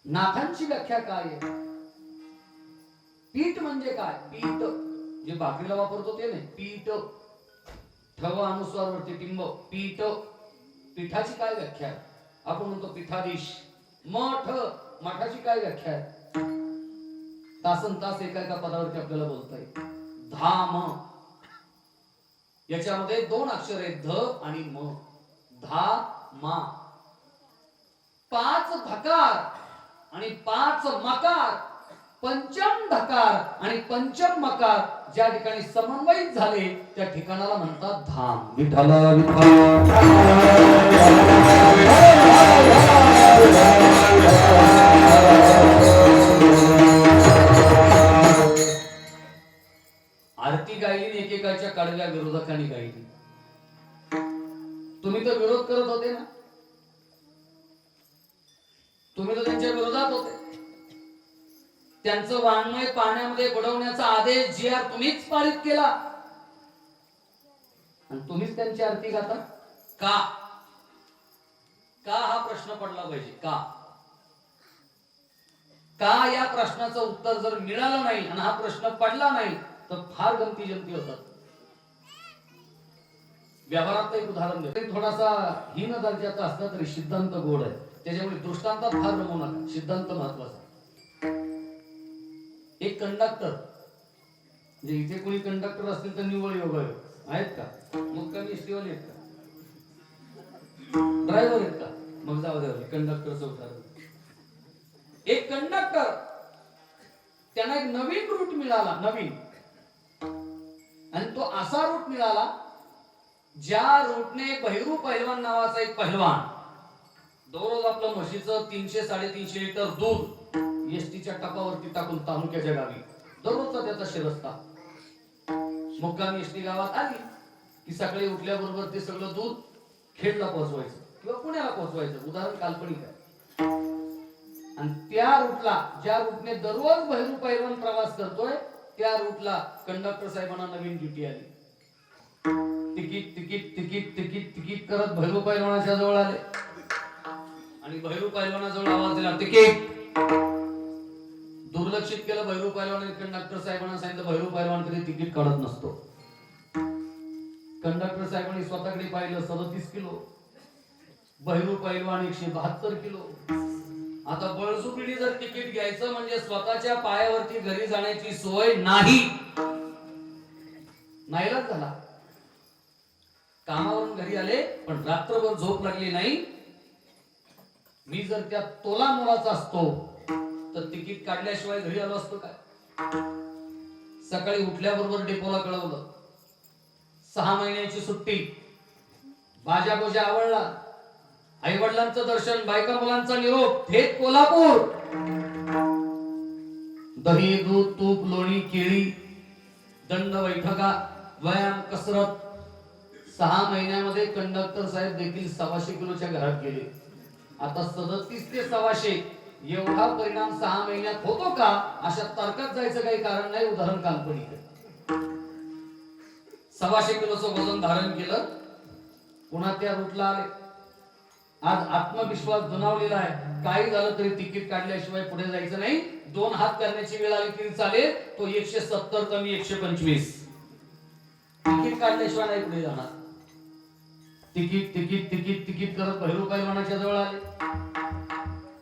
नाथांची व्याख्या काय आहे. पीठ म्हणजे काय? पीठ जे भाकरीला वापरतो ते नाही. पीठ ठव अनुस्वारवरती टिंब. पीठ. पीठाची काय व्याख्या आहे? आपण म्हणतो पीठाधीश. मठ. मठाची काय व्याख्या आहे? तासन तास एका एका पदावरती आपल्याला बोलता येईल. धाम याच्यामध्ये दोन अक्षर आहेत, ध आणि म. धा मा. 5 धकार आणि 5 मकार, पंचम धकार आणि पंचम मकार ज्या ठिकाणी समन्वयित झाले त्या ठिकाणाला म्हणतात धाम. विठ्ठल आरती गायली एकेकाच्या कडव्या विरोधकांनी गायली. तुम्ही तर विरोध करत होते ना, तुम्ही तर त्यांच्या विरोधात होते. त्यांचं वाङ्मय पाण्यामध्ये बुडवण्याचा आदेश जी आर तुम्हीच पारित केला आणि तुम्हीच त्यांची आरती गाता का? का हा प्रश्न पडला पाहिजे. का? का या प्रश्नाचं उत्तर जर मिळालं नाही आणि हा प्रश्न पडला नाही तर फार गमती जमती होतात. व्यवहारात एक उदाहरण देतो. थोडासा हीन दर्जाचा असला तरी सिद्धांत गोड आहे, त्याच्यामुळे दृष्टांतात फार रमू नका. सिद्धांत महत्वाचा. एक कंडक्टर, म्हणजे इथे कोणी कंडक्टर असतील तर निवड योग आहेत का? मुक्कामी एसटीवाले आहेत का? ड्रायव्हर आहेत का? मग जाऊ द्या कंडक्टरचं उदाहरण. एक कंडक्टर, त्यांना एक नवीन रूट मिळाला, नवीन, आणि तो असा रूट मिळाला ज्या रूटने बहिरू पहिलवान नावाचा एक पहिलवान दररोज आपलं म्हशीचं 300-350 लिटर दूध एसटीच्या टपावरती टाकून तालुक्याच्या गावी दररोजचा त्याचा शिरस्ता. मुक्कामी एसटी गावात आली की सकाळी उठल्याबरोबर ते सगळं दूध खेडला पोहोचवायचं. किंवा पुण्याला पोहोचवायचं, उदाहरण काल्पनिक आहे. आणि त्या रूटला, ज्या रूटने दररोज भैरू पैलवान प्रवास करतोय, त्या रूटला कंडक्टर साहेबांना नवीन ड्युटी आली. Ticket ticket ticket ticket ticket करत भैरू पैलवानाच्या जवळ आले आणि भैरू पैलवानाजवळ आवाज दिला, तिकीट. दुर्लक्षित केलं भैरू पैलवान. कंडक्टर साहेबांना सांगितलं, भैरू पैलवान कधी तिकीट काढत नसतो. कंडक्टर साहेबांनी स्वतःकडे पाहिलं, 37 किलो. भैरू पैलवान 172 किलो. आता बळजुबीने जर तिकीट घ्यायचं म्हणजे स्वतःच्या पायावरती घरी जाण्याची सोय नाही. नाईलाज झाला. कामावरून घरी आले पण रात्रभर झोप लागली नाही. मी जर त्या तोला मोलाचा असतो तर तिकीट काढल्याशिवाय घरी आलो असतो काय? सकाळी उठल्याबरोबर डेपोला कळवलं, 6 महिन्याची सुट्टी. बाजा बोजा आवडला, आई वडिलांचं दर्शन, बायका मुलांचा निरोप, थेट कोल्हापूर. दही दूध तूप लोणी केळी, दंड बैठका, व्यायाम कसरत. 6 महिन्यामध्ये कंडक्टर साहेब देखील 125 किलोच्या घरात गेले. आता 37 ते 125 एवढा परिणाम 6 महिन्यात होतो का? अशा तर्कात जायचं काही कारण नाही. उदाहरण काल्पनिक आहे. 125 किलोचं वजन धारण केलं, पुन्हा त्या रूटला आले. आज आत्मविश्वास दुणावलेला आहे. काही झालं तरी तिकीट काढल्याशिवाय पुढे जायचं नाही. 2 हात करण्याची वेळ आली तरी चालेल. तो 170 कमी 125. तिकीट काढल्याशिवाय नाही पुढे जाणार. तिकीट तिकीट तिकीट तिकीट करत भैरू पैलवानाच्या जवळ आले.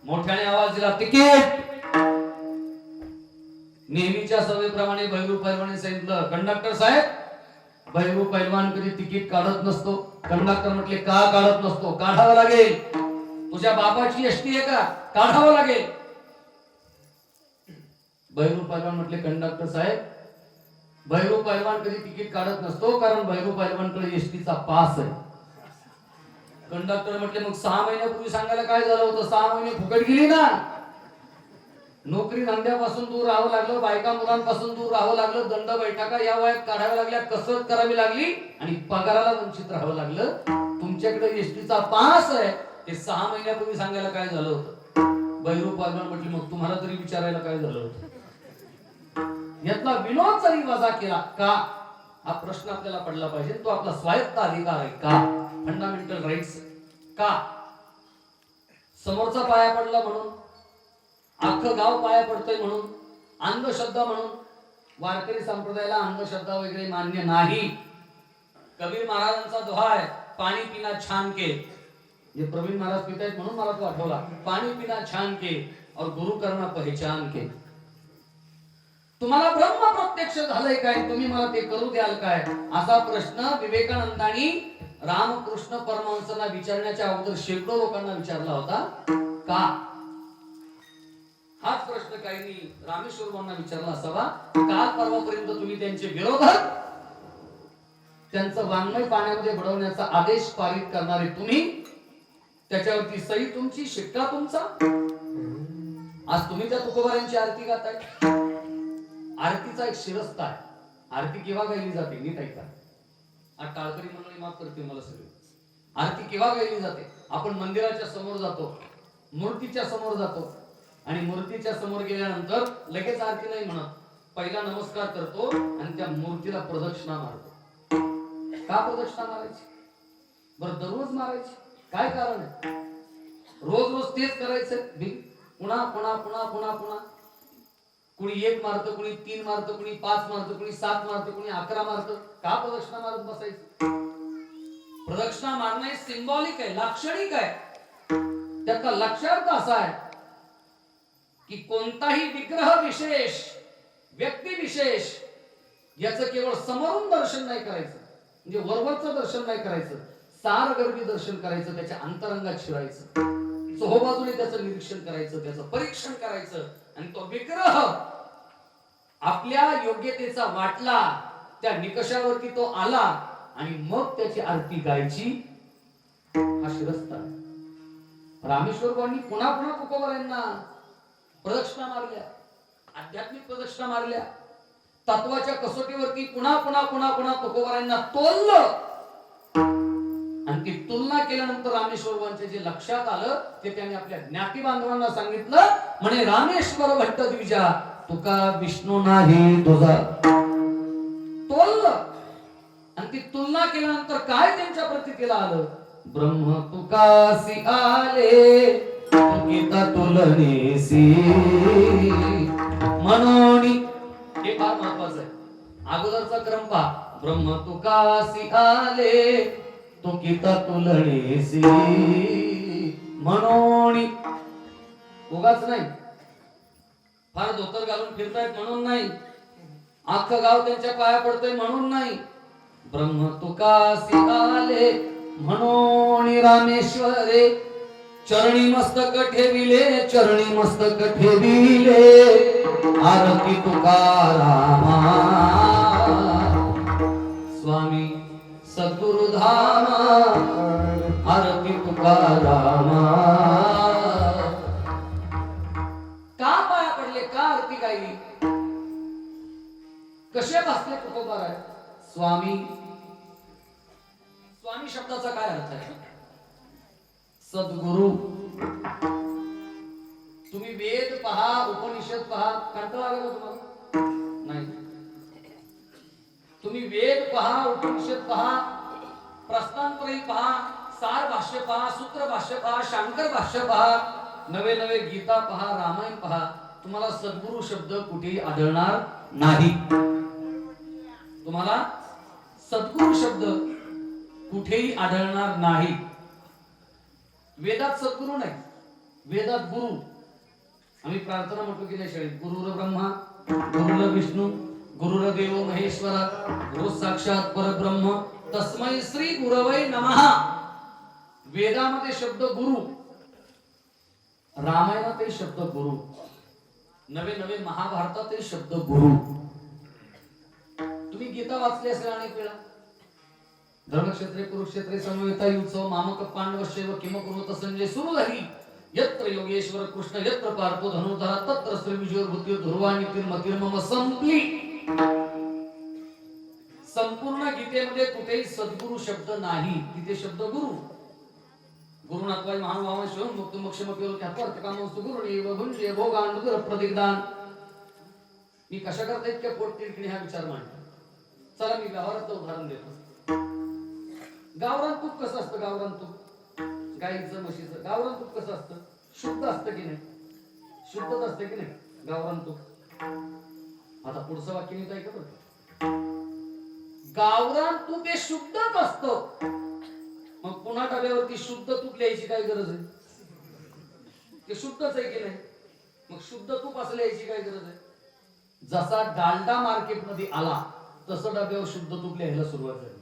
मोठ्याने आवाज दिला, तिकीट. नेहमीच्या सवयीप्रमाणे भैरू पैलवाने सांगितलं, कंडक्टर साहेब, भैरू पैलवान कधी तिकीट काढत नसतो. कंडक्टर म्हटले, का काढत नसतो? काढावं लागेल. तुझ्या बापाची एसटी आहे का? काढावं लागेल. भैरू पैलवान म्हटले, कंडक्टर साहेब, भैरू पैलवान कधी तिकीट काढत नसतो कारण भैरू पैलवानकडे एसटीचा पास आहे. कंडक्टर म्हटले, मग 6 महिन्यापूर्वी सांगायला काय झालं होतं? 6 महिने फुकट गेली ना. नोकरी धंद्यापासून दूर राहावं लागलं, बायका मुलांपासून दूर राहावं लागलं, दंड बैठका या वयात काढाव्या लागल्या, कसरत करावी लागली आणि पगाराला वंचित राहावं लागलं. तुमच्याकडे एसटीचा पास आहे हे 6 महिन्यापूर्वी सांगायला काय झालं होतं? भैरू पैलवान म्हटले, मग तुम्हाला तरी विचारायला काय झालं होतं? यातला विनोद जरी वजा केला का, हा प्रश्न आपल्याला पडला पाहिजे. तो आपला स्वायत्त अधिकार आहे का? फंडामेंटल राईट्स का? समोरचा पाया पडला म्हणून, अख्खं गाव पाया पडतंय म्हणून, अंधश्रद्धा म्हणून. वारकरी संप्रदायाला अंधश्रद्धा वगैरे मान्य नाही. कबीर महाराजांचा दोहा आहे, पाणी पिना छान के. जे प्रवीण महाराज पितायत म्हणून मला तो आठवला. पाणी पिना छान के और गुरु करना पहचान के. तुम्हाला ब्रह्म प्रत्यक्ष झालंय काय? तुम्ही मला ते करू द्याल काय? असा प्रश्न विवेकानंदांनी रामकृष्ण परमहंसांना विचारण्याच्या अगोदर शेकडो लोकांना विचारला होता. का? हाच प्रश्न काहींनी रामेश्वरबांना विचारला असावा. काल परवापर्यंत तुम्ही त्यांचे विरोधक, त्यांचं वाङ्मय पाण्यामध्ये बुडवण्याचा आदेश पारित करणारे तुम्ही, त्याच्यावरती सही तुमची, शिक्का तुमचा. आज तुम्ही त्या तुकोबारांची आरती गाताय. आरतीचा एक शिरस्ता आहे. आरती केव्हा गायली जाते? नीट ऐका. आज टाळकरी मंडळी माफ करते मला सगळे. आरती केव्हा गायली जाते? आपण मंदिराच्या समोर जातो, मूर्तीच्या समोर जातो आणि मूर्तीच्या समोर गेल्यानंतर लगेच आरती नाही म्हणत. पहिला नमस्कार करतो आणि त्या मूर्तीला प्रदक्षिणा मारतो. का प्रदक्षिणा मारायची? बरं, दररोज मारायची काय कारण आहे? रोज रोज तेच करायचं? पुन्हा पुन्हा पुन्हा पुन्हा पुन्हा. कुणी 1 मारतं, कुणी 3 मारतं, कुणी 5 मारतं, कुणी 7 मारतं, कुणी 11 मारतं. का प्रदक्षिणा मारत बसायचं? प्रदक्षिणा मारणे सिंबॉलिक आहे, लाक्षणिक आहे. त्याचा लक्षार्थ असा आहे की कोणताही विग्रह विशेष, व्यक्ती विशेष याचं केवळ समोरून दर्शन नाही करायचं, म्हणजे वरवरचं दर्शन नाही करायचं, सारगर्भी दर्शन करायचं, त्याच्या अंतरंगात शिरायचं, चोहोबाजूने त्याचं निरीक्षण करायचं, त्याचं परीक्षण करायचं आणि तो विग्रह आपल्या योग्यतेचा वाटला, त्या निकषावरती तो आला आणि मग त्याची आरती गायची. हा शिरस्ता. रामेश्वरबांनी पुन्हा पुन्हा तुकोबारांना प्रदक्षिणा मारल्या, आध्यात्मिक प्रदक्षिणा मारल्या. तत्वाच्या कसोटीवरती पुन्हा पुन्हा पुन्हा पुन्हा तुकोबारांना तोललं आणि ती तुलना केल्यानंतर रामेश्वरांचे जे लक्षात आलं ते त्यांनी आपल्या ज्ञाती बांधवांना सांगितलं. म्हणे रामेश्वर भट्ट द्विजा तुका विष्णू नाही तुझा. तोललं आणि ती तुलना केल्यानंतर काय त्यांच्या प्रतितीला आलं. ब्रह्म तुकासी आले तुकिता तुलनेसी म्हणून हे फार महत्वाचं आहे. अगोदरचा क्रम पहा. ब्रह्म तुकासी आले तुकिता तुलनेसी म्हणून उगाच नाही. फार धोतर घालून फिरतायत म्हणून नाही. अख्खं गाव त्यांच्या पाया पडतंय म्हणून नाही. ब्रह्म तुकासी आले म्हणून रामेश्वरे चरणी मस्तक ठेविले चरणी मस्तक ठेविले आरती तुकारामा स्वामी सद्गुरु धामा आरती तुकारामा. का पाया पडले का आरती गायली कसे बसले तुकोबाराय. स्वामी स्वामी शब्दाचा काय अर्थ आहे. सद्गुरु. तुम्ही वेद पहा उपनिषद पहा कंटाळा आला का तुम्हाला. नाही. तुम्ही वेद पहा उपनिषद पहा प्रस्थानत्रयी पहा सार भाष्य पहा सूत्र भाष्य पहा शांकर भाष्य पहा नवे नवे गीता पहा रामायण पहा तुम्हाला सद्गुरु शब्द कुठेही आढळणार नाही. तुम्हाला सद्गुरु शब्द कुठेही आढळणार नाही. वेदात सद्गुरु नाही वेदात गुरु. आम्ही प्रार्थना म्हणतो की नाही शाळेत गुरुर ब्रह्मा गुरुर विष्णू गुरुर देव महेश्वर गुरु साक्षात परब्रह्म तस्मै श्री गुरवै नमः. वेदामध्ये शब्द गुरु रामायणातही शब्द गुरु नवे नवे महाभारतातही शब्द गुरु. तुम्ही गीता वाचली असेल अनेक वेळा. धर्मक्षेत्रे कुरुक्षेत्रे समवेता युत्सव मामक पांडवशैव किम कुरुत संजय सुरुधरी यत्र योगेश्वर कृष्ण यत्र पार्थो धनुर्धरा तत्र श्री विजयोर्भूती ध्रुवाणी तिर्मतिर्मम संपली. संपूर्ण गीतेमध्ये कुठेही सद्गुरु शब्द नाही. तिथे शब्द गुरु. गुरुनाथवाय महानुभाव शिवम मुक्त मोक्षमपिरो ख्यातवर्तकामस्तु गुरुदेव भुंजे भोगानुग्रह प्रदिग्दान. मी कशा करता इतक्या पोटतिडकीने हा विचार मांडतो. चला मी व्यवहाराचं उदाहरण देतो. गावरान तूप कसं असतं. गावरान तूप गाईचं म्हशीचं गावरान तूप कसं असतं. शुद्ध असतं की नाही. शुद्धच असतं की नाही गावरान तूप. आता पुढचं वाक्य मी काय करतो. गावरान तूप हे शुद्धच असतं. मग पुन्हा डब्यावरती शुद्ध तूप लिहायची काय गरज आहे. ते शुद्धच आहे की नाही. मग शुद्ध तूप असं लिहायची काय गरज आहे. जसा डालडा मार्केटमध्ये आला तसं डब्यावर शुद्ध तूप लिहायला सुरुवात झाली.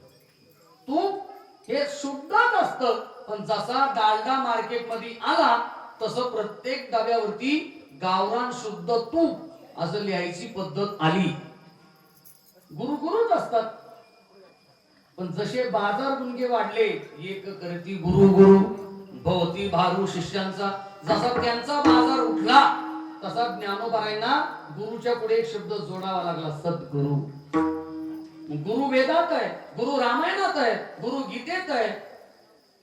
तूप हे शुद्धच असतं. पण जसा डालडा मार्केटमध्ये आला तसं प्रत्येक डब्यावरती गावरान शुद्ध तूप असं लिहायची पद्धत आली. गुरु गुरुच असतात. पण जसे बाजार गुणगे वाढले एक करती गुरु गुरु भवती भारू शिष्यांचा. जसा त्यांचा बाजार उठला तसा ज्ञानोबारायांना गुरुच्या पुढे एक शब्द जोडावा लागला सद्गुरु. गुरु वेदात आहे गुरु रामायणात आहे गुरु गीतेत आहे.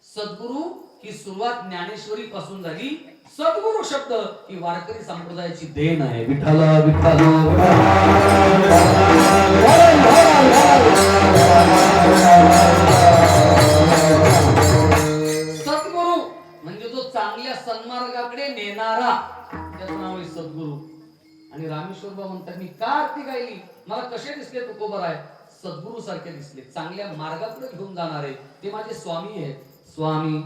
सद्गुरु ही सुरुवात ज्ञानेश्वरी पासून झाली. सद्गुरु शब्द ही वारकरी संप्रदायाची देण आहे. विठ्ठल विठ्ठल सद्गुरु म्हणजे जो चांगल्या सन्मार्गाकडे नेणारा त्याचं नाव आहे सद्गुरु. आणि रामेश्वर बाबा म्हणतात मी का आरती गायली मला कसे दिसले तुकोबाराय. सद्गुरु सारखे दिसले चांगल्या मार्गाकडे घेऊन जाणारे ते माझे स्वामी आहेत. स्वामी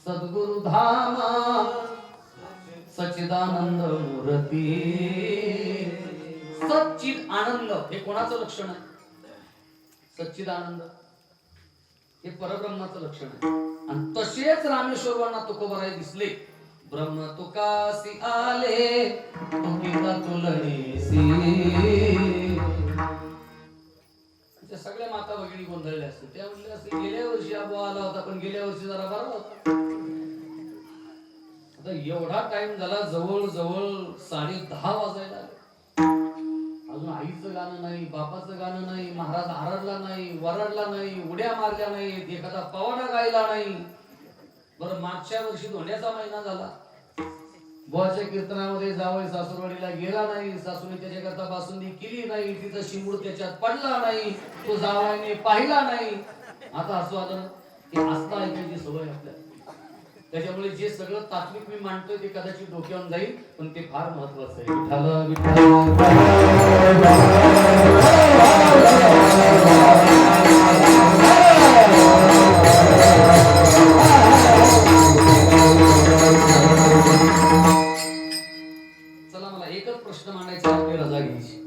सद्गुरु धामा सच्चिदानंद मूर्ती. सच्चिद आनंद हे कोणाचं लक्षण आहे. सच्चिदानंद हे परब्रह्माचं लक्षण आहे. आणि तसेच रामेश्वरांना तुकोबाराय दिसले. ब्रह्म तुकासी आले तुकिता तुलनेसी. सगळ्या माता भगिनी गोंधळल्या असतील. त्या म्हणल्या असतील गेल्या वर्षी आबा आला होता पण गेल्या वर्षी जरा बरा होता. आता एवढा टाइम झाला जवळ जवळ 10:30 वाजायला. अजून आईचं गाणं नाही, बापाचं गाणं नाही, महाराज आरडला नाही, वरडला नाही, उड्या मारल्या नाहीत, एखादा पवाडा गायला नाही. बरं, मागच्या वर्षी धोंड्याचा महिना झाला, बुवाच्या कीर्तनामध्ये जावई सासूरवाडीला गेला नाही, सासूने त्याच्याकरता बासुंदी केली नाही, तिचा शिंबूड त्याच्यात पडला नाही, तो जावईने पाहिला नाही. आता असं आलं की असता ऐकायची सवय आपल्याला. त्याच्यामुळे जे सगळं तात्विक मी मांडतोय ते कदाचित डोक्यावर जाईल, पण ते फार महत्वाचं आहे. विठ्ठल चला, मला एकच प्रश्न मांडायचा, आपली रजा घ्यायची.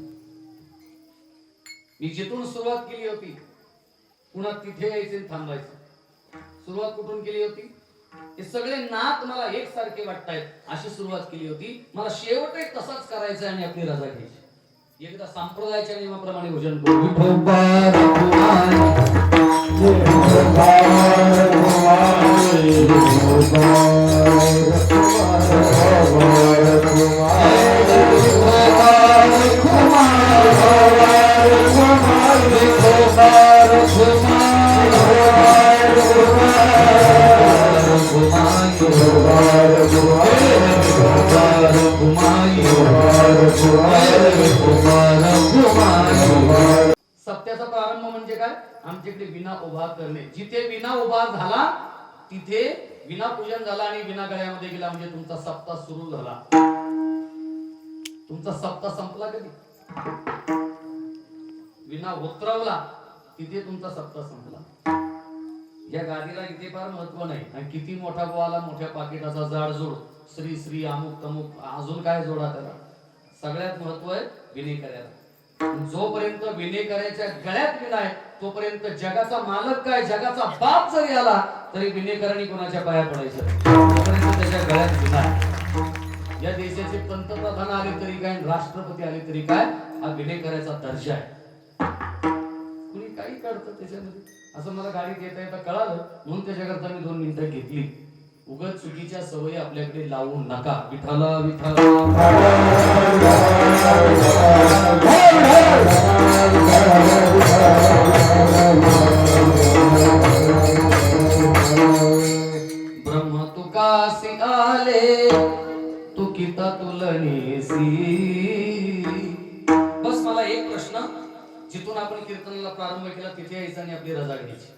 मी जिथून सुरुवात केली होती पुन्हा तिथे यायचे थांबायचं. सुरुवात कुठून केली होती? हे सगळे नाथ मला एकसारखे वाटतायत अशी सुरुवात केली होती. मला शेवटही तसाच करायचा आणि आपली रजा घ्यायची. एकदा संप्रदायाच्या नियमाप्रमाणे भजन करू. सप्त्याचा प्रारंभ म्हणजे काय? आमच्याकडे विना उभा करणे. जिथे विना उभा झाला तिथे विना पूजन झाला आणि विना गळ्यामध्ये गेला म्हणजे तुमचा सप्ताह सुरू झाला. तुमचा सप्ताह संपला कधी? विना उतरवला तिथे तुमचा सप्ताह संपला. या गादीला इथे फार महत्व नाही. आणि किती मोठा गोवाला मोठ्या पाकिटाचा जाडजोड, श्री श्री अमुक तमुक, अजून काय जोडा त्याला. सगळ्यात महत्व आहे विनेकऱ्याला. जोपर्यंत विनेकऱ्याच्या गळ्यात विना आहे तोपर्यंत जगाचा मालक काय, जगाचा बाप जरी आला तरी विनेकरांनी कोणाच्या पाया पडायचं, तोपर्यंत त्याच्या गळ्यात विना आहे. या देशाचे पंतप्रधान आले तरी काय, राष्ट्रपती आले तरी काय, हा विनेकऱ्याचा दर्जा आहे. कुणी काही काढतं त्याच्यामध्ये. असं मला गाडीत येता येता कळालं, म्हणून त्याच्याकरता मी 2 मिनिटं घेतली. उगाच चुकीच्या सवयी आपल्याकडे लावू नका. विठ्ठल विठ्ठल ब्रह्म तुकासी आले तुकिता तुलनेसी. बस मला एक प्रश्न, जिथून आपण कीर्तनाला प्रारंभ केला तिथे यायचं आणि आपली रजा घ्यायची.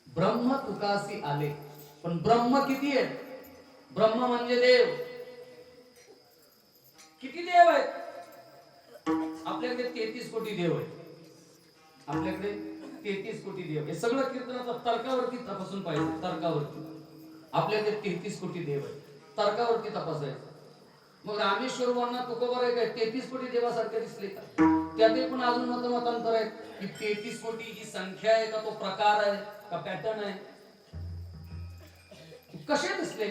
ब्रह्म तुकासी आले, पण ब्रह्म किती आहेत? ब्रह्म म्हणजे देव. किती देव आहेत? आपल्याकडे 33 कोटी देव आहेत. आपल्याकडे 33 कोटी देव. हे सगळं कीर्तनाचा तर्कावरती तपासून पाहिजे. तर्कावरती आपल्याकडे 33 कोटी देव आहेत. तर्कावरती तपासायचं. मग रामेश्वरवांना तुकोबर आहे काय 33 कोटी देवासारखे दिसले का? त्यातही पण अजून मतांतर आहे की 33 कोटी ही संख्या आहे का, तो प्रकार आहे का, पॅटर्न आहे, कसे दिसले?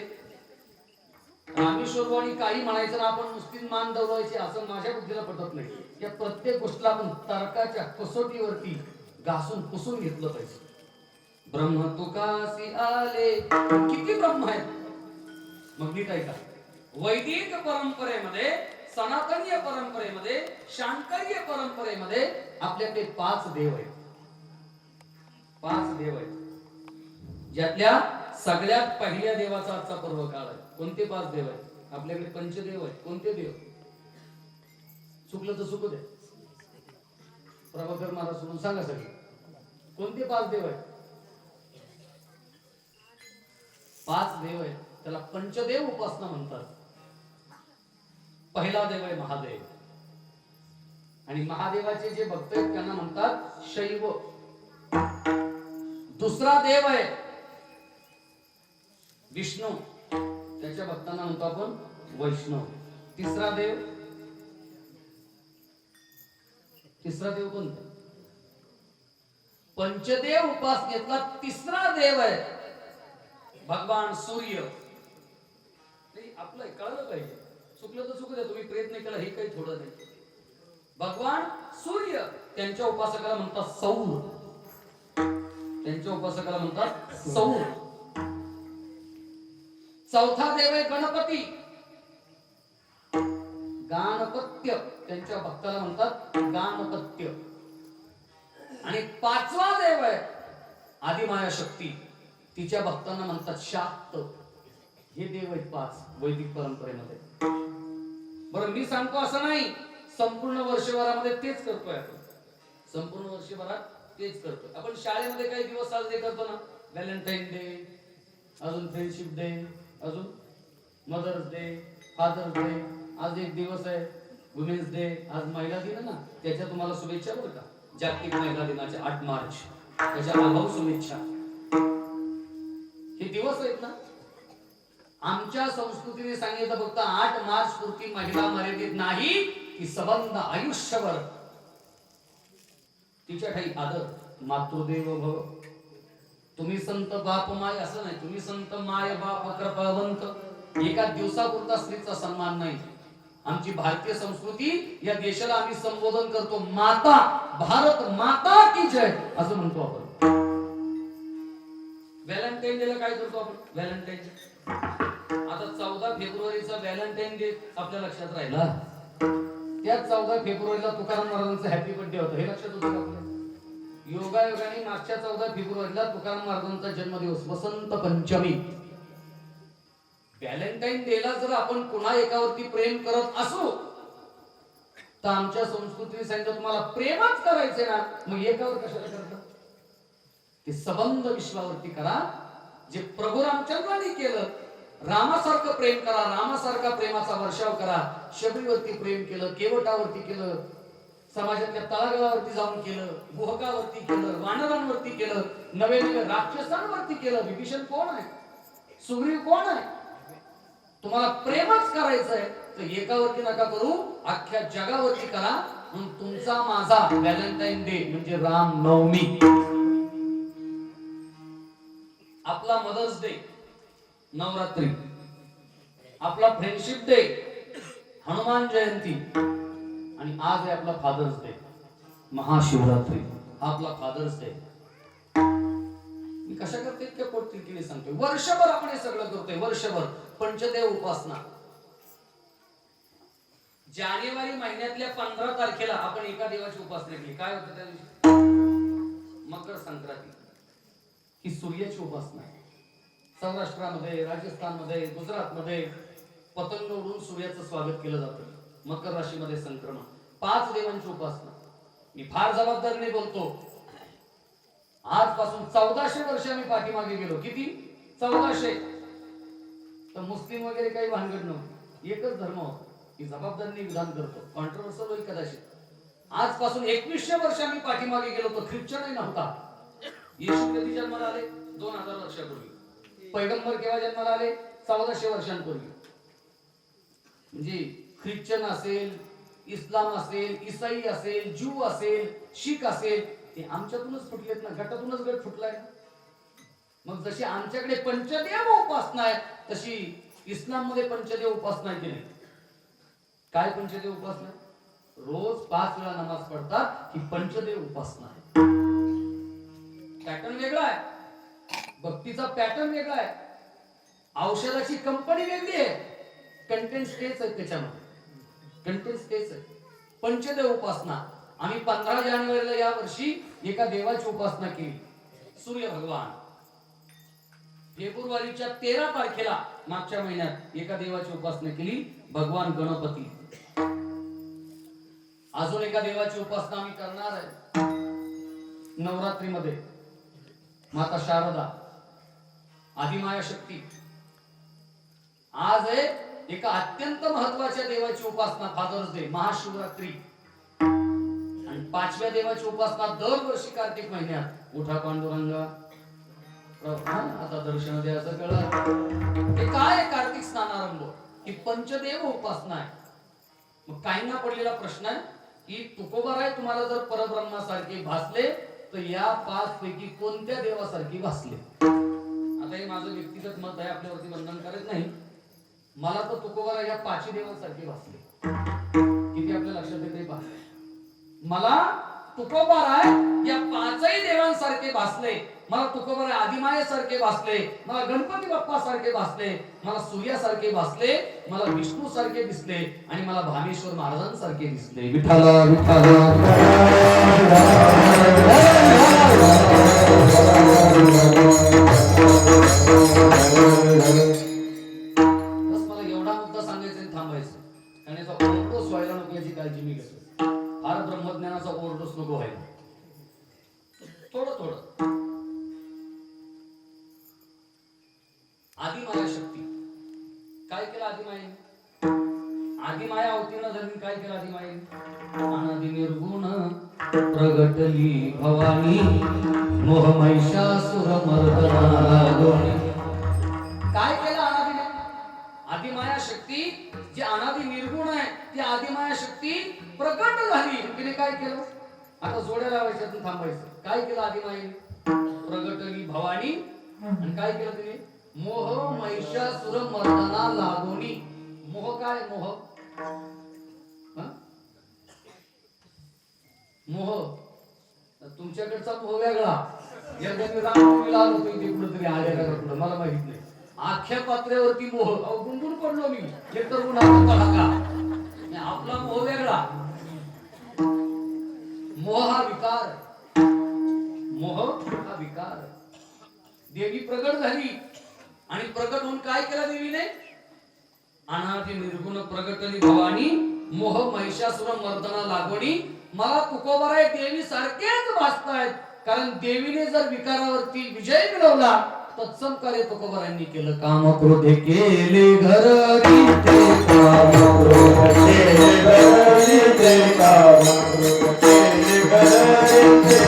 रामेश्वरवाणी काही म्हणायचं ना आपण नुसती मान दवडायची असं माझ्या बुद्धीला पटत नाही. या प्रत्येक गोष्टीला आपण तर्काच्या कसोटीवरती घासून पुसून घेतलं पाहिजे. ब्रह्म तुकासी आले, किती ब्रह्म आहेत? मग नीट ऐका. वैदिक परंपरेमध्ये, सनातनीय परंपरेमध्ये, शांकरीय परंपरेमध्ये आपल्याकडे 5 देव आहेत. 5 देव आहेत, ज्यातल्या सगळ्यात पहिल्या देवाचा आजचा पर्व काळ आहे. कोणते 5 देव आहेत? आपल्याकडे पंचदेव आहेत. कोणते देव? चुकलं तर चुकू दे, प्रभाकर महाराज सोडून सांगा सगळे. कोणते 5 देव आहेत? 5 देव आहेत. त्याला पंचदेव उपासना म्हणतात. पहिला देव आहे महादेव, आणि महादेवाचे जे भक्त आहेत त्यांना म्हणतात शैव. दुसरा देव आहे विष्णू, त्याच्या भक्तांना म्हणतो आपण वैष्णव. तिसरा देव कोणता? पंचदेव उपासनेतला तिसरा देव आहे भगवान सूर्य. आपलं कळलं पाहिजे. चुकलं तर चुकू द्या, तुम्ही प्रयत्न केला हे काही थोडं नाही. भगवान सूर्य, त्यांच्या उपासकाला म्हणतात सौर. त्यांच्या उपासकाला म्हणतात सौर. चौथा देव आहे गणपती. गाणपत्य त्यांच्या भक्ताला म्हणतात गाणपत्य. आणि पाचवा देव आहे आदिमाया शक्ती, तिच्या भक्तांना म्हणतात शाक्त. हे देव आहेत पाच वैदिक परंपरेमध्ये. बरं मी सांगतो असं नाही, संपूर्ण वर्षभरामध्ये तेच करतोय आपण. संपूर्ण वर्षभरात तेच करतोय आपण. शाळेमध्ये काही दिवस साजरे करतो ना, व्हॅलेंटाईन डे, अजून फ्रेंडशिप डे, अजून मदर्स डे, फादर्स डे. आज एक दिवस आहे वुमेन्स डे, आज महिला दिन ना, त्याच्या तुम्हाला शुभेच्छा बरं का. जागतिक महिला दिनाच्या 8 मार्च, त्याच्या आभाऊ शुभेच्छा. हे दिवस आहेत ना. आमच्या संस्कृतीने सांगितलं फक्त 8 मार्च पुरती महिला मर्यादित नाही, ती सबंध आयुष्यभर तिच्या ठाई आदर. मातृदेव भव. तुम्ही संत बाप माय असं नाही, तुम्ही संत माय बाप कृपावंत. एका दिवसापुरता स्त्रीचा सन्मान नाही. आमची भारतीय संस्कृती, या देशाला आम्ही संबोधन करतो माता, भारत माता की जय असं म्हणतो आपण. व्हॅलेंटाईन डेला काय करतो आपण? Valentine day. आता 14 फेब्रुवारीचा व्हॅलेंटाईन डे आपल्या लक्षात राहिला. त्या 14 फेब्रुवारीला तुकाराम महाराजांचा हॅपी बर्थडे होता, हे लक्षात होतं आपल्या. योगायोगाने मागच्या 14 फेब्रुवारीला तुकाराम महाराजांचा जन्मदिवस, वसंत पंचमी. व्हॅलेंटाईन डेला जर आपण पुन्हा एकावरती प्रेम करत असू, तर आमच्या संस्कृतीने सांगितलं तुम्हाला प्रेमच करायचे ना, मग एकावर कशाला करता? ते सबंध विश्वावरती करा, जे प्रभू रामचंद्रांनी केलं. रामासारखं प्रेम करा, रामासारखा प्रेमाचा वर्षाव करा. शबरीवरती प्रेम केलं, केवटावरती केलं, समाजातल्या तळागाळावरती जाऊन केलं, गुहकावरती केलं, वानरांवरती केलं, नवे नवे राक्षसांवरती केलं. विभीषण कोण आहे? सुग्रीव कोण आहे? तुम्हाला प्रेमच करायचंय तर एकावरती नका करू, अख्ख्या जगावरती करा. म्हणून तुमचा माझा व्हॅलेंटाईन डे म्हणजे राम नवमी. आपला मदर्स डे नवरात्री, आपला फ्रेंडशिप डे हनुमान जयंती, आणि आज आहे आपला फादर्स डे महाशिवरात्री. आपला फादर्स डे मी कशा करते इतक्या पोटतिडकीने सांगतोय. वर्षभर आपण हे सगळं करतोय. वर्षभर पंचदेव उपासना. जानेवारी महिन्यातल्या 15 तारखेला आपण एका देवाची उपासना केली. काय होतं त्या दिवशी? मकर संक्रांती. ही सूर्याची उपासना आहे. सौराष्ट्रामध्ये, राजस्थानमध्ये, गुजरातमध्ये पतंग उडून सूर्याचं स्वागत केलं जातं. मकर राशीमध्ये संक्रमण. 5 देवांची उपासना. मी फार जबाबदारीने बोलतो. आजपासून 1400 वर्ष आम्ही पाठीमागे गेलो. किती? 1400. तर मुस्लिम वगैरे काही भानगड नव्हती, एकच धर्म होता. ही जबाबदारीने विधान करतो, कॉन्ट्रोवर्सल होईल कदाचित. आजपासून 2100 वर्ष आम्ही पाठीमागे गेलो तर ख्रिश्चनही नव्हता. येशू कधी जन्माला आले? 2000 वर्षापूर्वी. पैगंबर केव्हा जन्माला आले? 1400 वर्षांपूर्वी. म्हणजे ख्रिश्चन असेल, इस्लाम असेल, ईसाई असेल, ज्यू असेल, शीख असेल, ते आमच्यातूनच फुटलेत ना, गटातूनच गट फुटलाय. मग जशी आमच्याकडे पंचदेव उपासना आहे, तशी इस्लाम मध्ये पंचदेव उपासना आहे की नाही? काय पंचदेव उपासना? रोज 5 वेळा नमाज पडतात, ही पंचदेव उपासना आहे. पॅटर्न वेगळा आहे, भक्तीचा पॅटर्न वेगळा आहे, औषधाची कंपनी वेगळी आहे, कंटेंट तेच आहे त्याच्यामध्ये. कंटेंट तेच आहे. पंचदेव उपासना. आम्ही 15 जानेवारीला या वर्षी एका देवाची उपासना केली, सूर्य भगवान. फेब्रुवारीच्या 13 तारखेला मागच्या महिन्यात एका देवाची उपासना केली, भगवान गणपती. अजून एका देवाची उपासना आम्ही करणार आहे नवरात्रीमध्ये, माता शारदा, आदिमाया शक्ती. आज आहे एका अत्यंत महत्वाच्या देवाची उपासना, फादर्स डे, महाशिवरात्री. आणि 5व्या देवाची उपासना दरवर्षी कार्तिक महिन्यात. उठा पांडुरंगा, आता दर्शन द्यायचं कळलं. हे काय आहे? कार्तिक स्नानारंभ. ही पंचदेव उपासना आहे. मग काहींना पडलेला प्रश्न आहे की तुकोबाराय तुम्हाला जर परब्रह्मासारखे भासले तर या 5 पैकी कोणत्या देवासारखी भासले? आता हे माझं व्यक्तिगत मत आहे, आपल्यावरती बंधन करत नाही. मला तर तुकोबाराय या 5 देवांसारखे भासले. किती आपल्या लक्षात येते पहा. मला तुकोबाराय या 5ही देवांसारखे भासले. मला तुकोबाराय आदिमायेसारखे भासले, मला गणपती बाप्पा सारखे भासले, मला सूर्यासारखे भासले, मला विष्णू सारखे दिसले आणि मला भामेश्वर महाराजांसारखे दिसले. विठ्ठला विठ्ठला मला एवढा मुद्दा सांगायचा आणि थांबायचं, आणि याचा ओव्हरडोस व्हायला नको याची काळजी मी घेतो. फार ब्रह्मज्ञानाचा ओव्हरडोस नको व्हायला. थोडं थोडं आदिमाया शक्ती काय केलं आदिमायेने? आदिमाया अवतीर्ण झाली, काय केलं आदिमायेने? अनादि निर्गुण प्रगटली भवानी मोह महिषासुर मर्दना लागोनी. काय केलं अनादिने? आदिमाया शक्ती जी अनादि निर्गुण आहे ती आदिमाया शक्ती प्रकट झाली. तिने काय केलं? आता जोड्या लावायच्यातून थांबायचं. काय केलं आदिमायेने? प्रगटली भवानी आणि काय केलं तिने? मोह महिषासुर मर्दना लागोनी. मोह काय? मोह मोह तुमच्याकडचा मोह वेगळा. एकदा मी रामनवमीला आलो होतो इथे कुठेतरी आलेला कुठं मला माहित नाही. आख्या पात्र्यावरती मोह गुंगून पडलो मी. एकतर उन्हाचा आपला मोह वेगळा. मोह हा विकार. मोह हा विकार. देवी प्रगट झाली आणि प्रगट होऊन काय केलं देवीने? अनादि निर्गुण प्रगटली भवानी मोह महिषासुर मर्दना लागोनी. मला तुकोबाराय देवी सारखेच भासतायत, कारण देवीने जर विकारावरती विजय मिळवला तत्सम कार्य तुकोबारायांनी केलं. काम क्रोधे केले घरी ते काम क्रोधे घरी ते काम क्रोधे घरी ते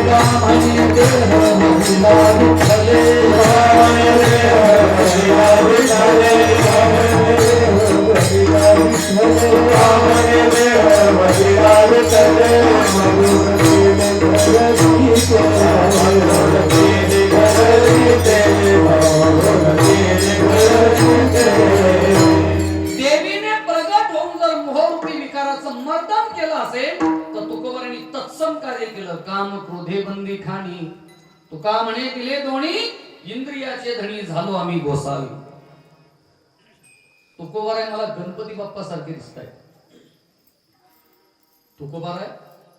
रामानी देह महिला विठ्ठले रामानी देह महिला विठ्ठले रामानी देह महिला विठ्ठले देवीने प्रगट होऊन जर मोहरूपी विकाराचं मर्दन केलं असेल तर तुकोबारांनी तत्सम कार्य केलं. काम क्रोधे बंदी खाणी. तुका म्हणे दिले दोन्ही इंद्रियाचे धणी झालो आम्ही गोसावी. तुकोबाराय मला गणपती बाप्पा सारखे दिसताय. तुकोबाराय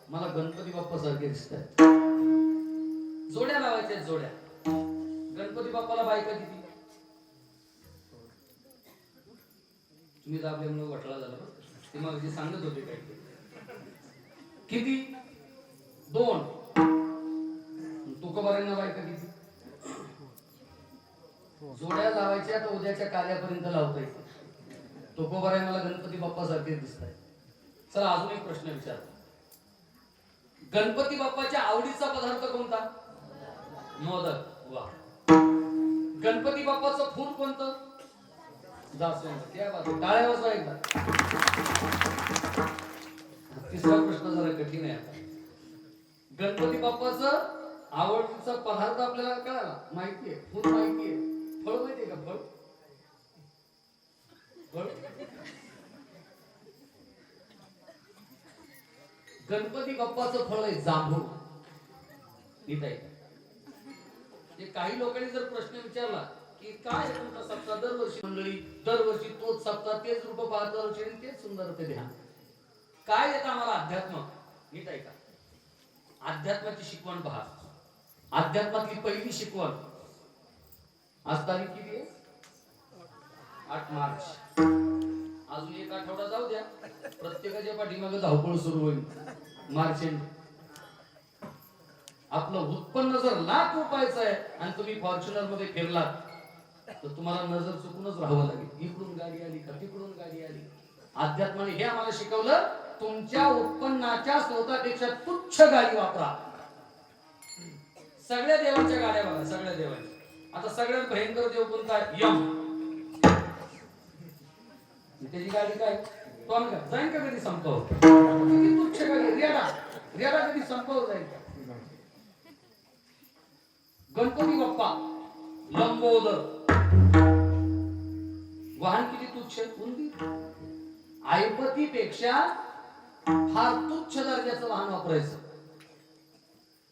मला गणपती बाप्पा सारखे दिसताय. जोड्या लावायच्या. जोड्या. गणपती बाप्पाला बायका किती? तुम्ही दाबल्यामुळे वटला झाला. ते मग जे सांगत होते काय किती? 2. तुकोबारांना बायका किती? जोड्या लावायच्या तर उद्याच्या कार्यापर्यंत लावता येते. तुकोबाराय मला गणपती बाप्पा सारखे दिसताय. चला अजून एक प्रश्न विचारतो. गणपती बाप्पाच्या आवडीचा पदार्थ कोणता? मोदक. वा. गणपती बाप्पाचं फूल कोणतं? जास्वंद. क्या बात आहे. टाळ्या वाजवा एकदा. तिसरा प्रश्न जरा कठीण आहे आता. गणपती बाप्पाचं आवडीचा पदार्थ आपल्याला कळाला, माहितीये. फूल माहितीये. फळ माहितीये का? फळ फळ गणपती बाप्पाचं फळ आहे जांभूळ. काही लोकांनी जर प्रश्न विचारला की काय तुमचा सप्ताह दरवर्षी मंडळी दरवर्षी तोच सप्ताह तेच रूप पाहत दरवर्षी तेच सुंदर ते ध्यान काय येतं आम्हाला? अध्यात्म. नीट आहे का? अध्यात्माची शिकवण पहा. अध्यात्मातली पहिली शिकवण. आज तारीख किती आहे? 8 मार्च. अजून एक आठवडा जाऊ द्या, प्रत्येकाच्या पाठीमागे धावपळ सुरू होईल. मार्च एंड. आपलं उत्पन्न जर लाख रुपयाचं आहे आणि तुम्ही फॉर्च्युनर मध्ये फिरलात तर तुम्हाला नजर चुकूनच राहावं लागेल. इकडून गाडी आली का तिकडून गाडी आली. अध्यात्माने हे आम्हाला शिकवलं, तुमच्या उत्पन्नाच्या स्रोतापेक्षा तुच्छ गाडी वापरा. सगळ्या देवांच्या गाड्या बघा. सगळ्या देवांच्या. आता सगळ्यात भयंकर देव कोणता? यम. त्याची गाडी काय? तो जाईन का कधी संपव? किती तुच्छ गाडी. रेडा कधी संपव जाईल. गणपती बाप्पा लंबोदर. वाहन किती तुच्छ. उंदीर. आईपतीपेक्षा फार तुच्छ दर्जाचं वाहन वापरायचं.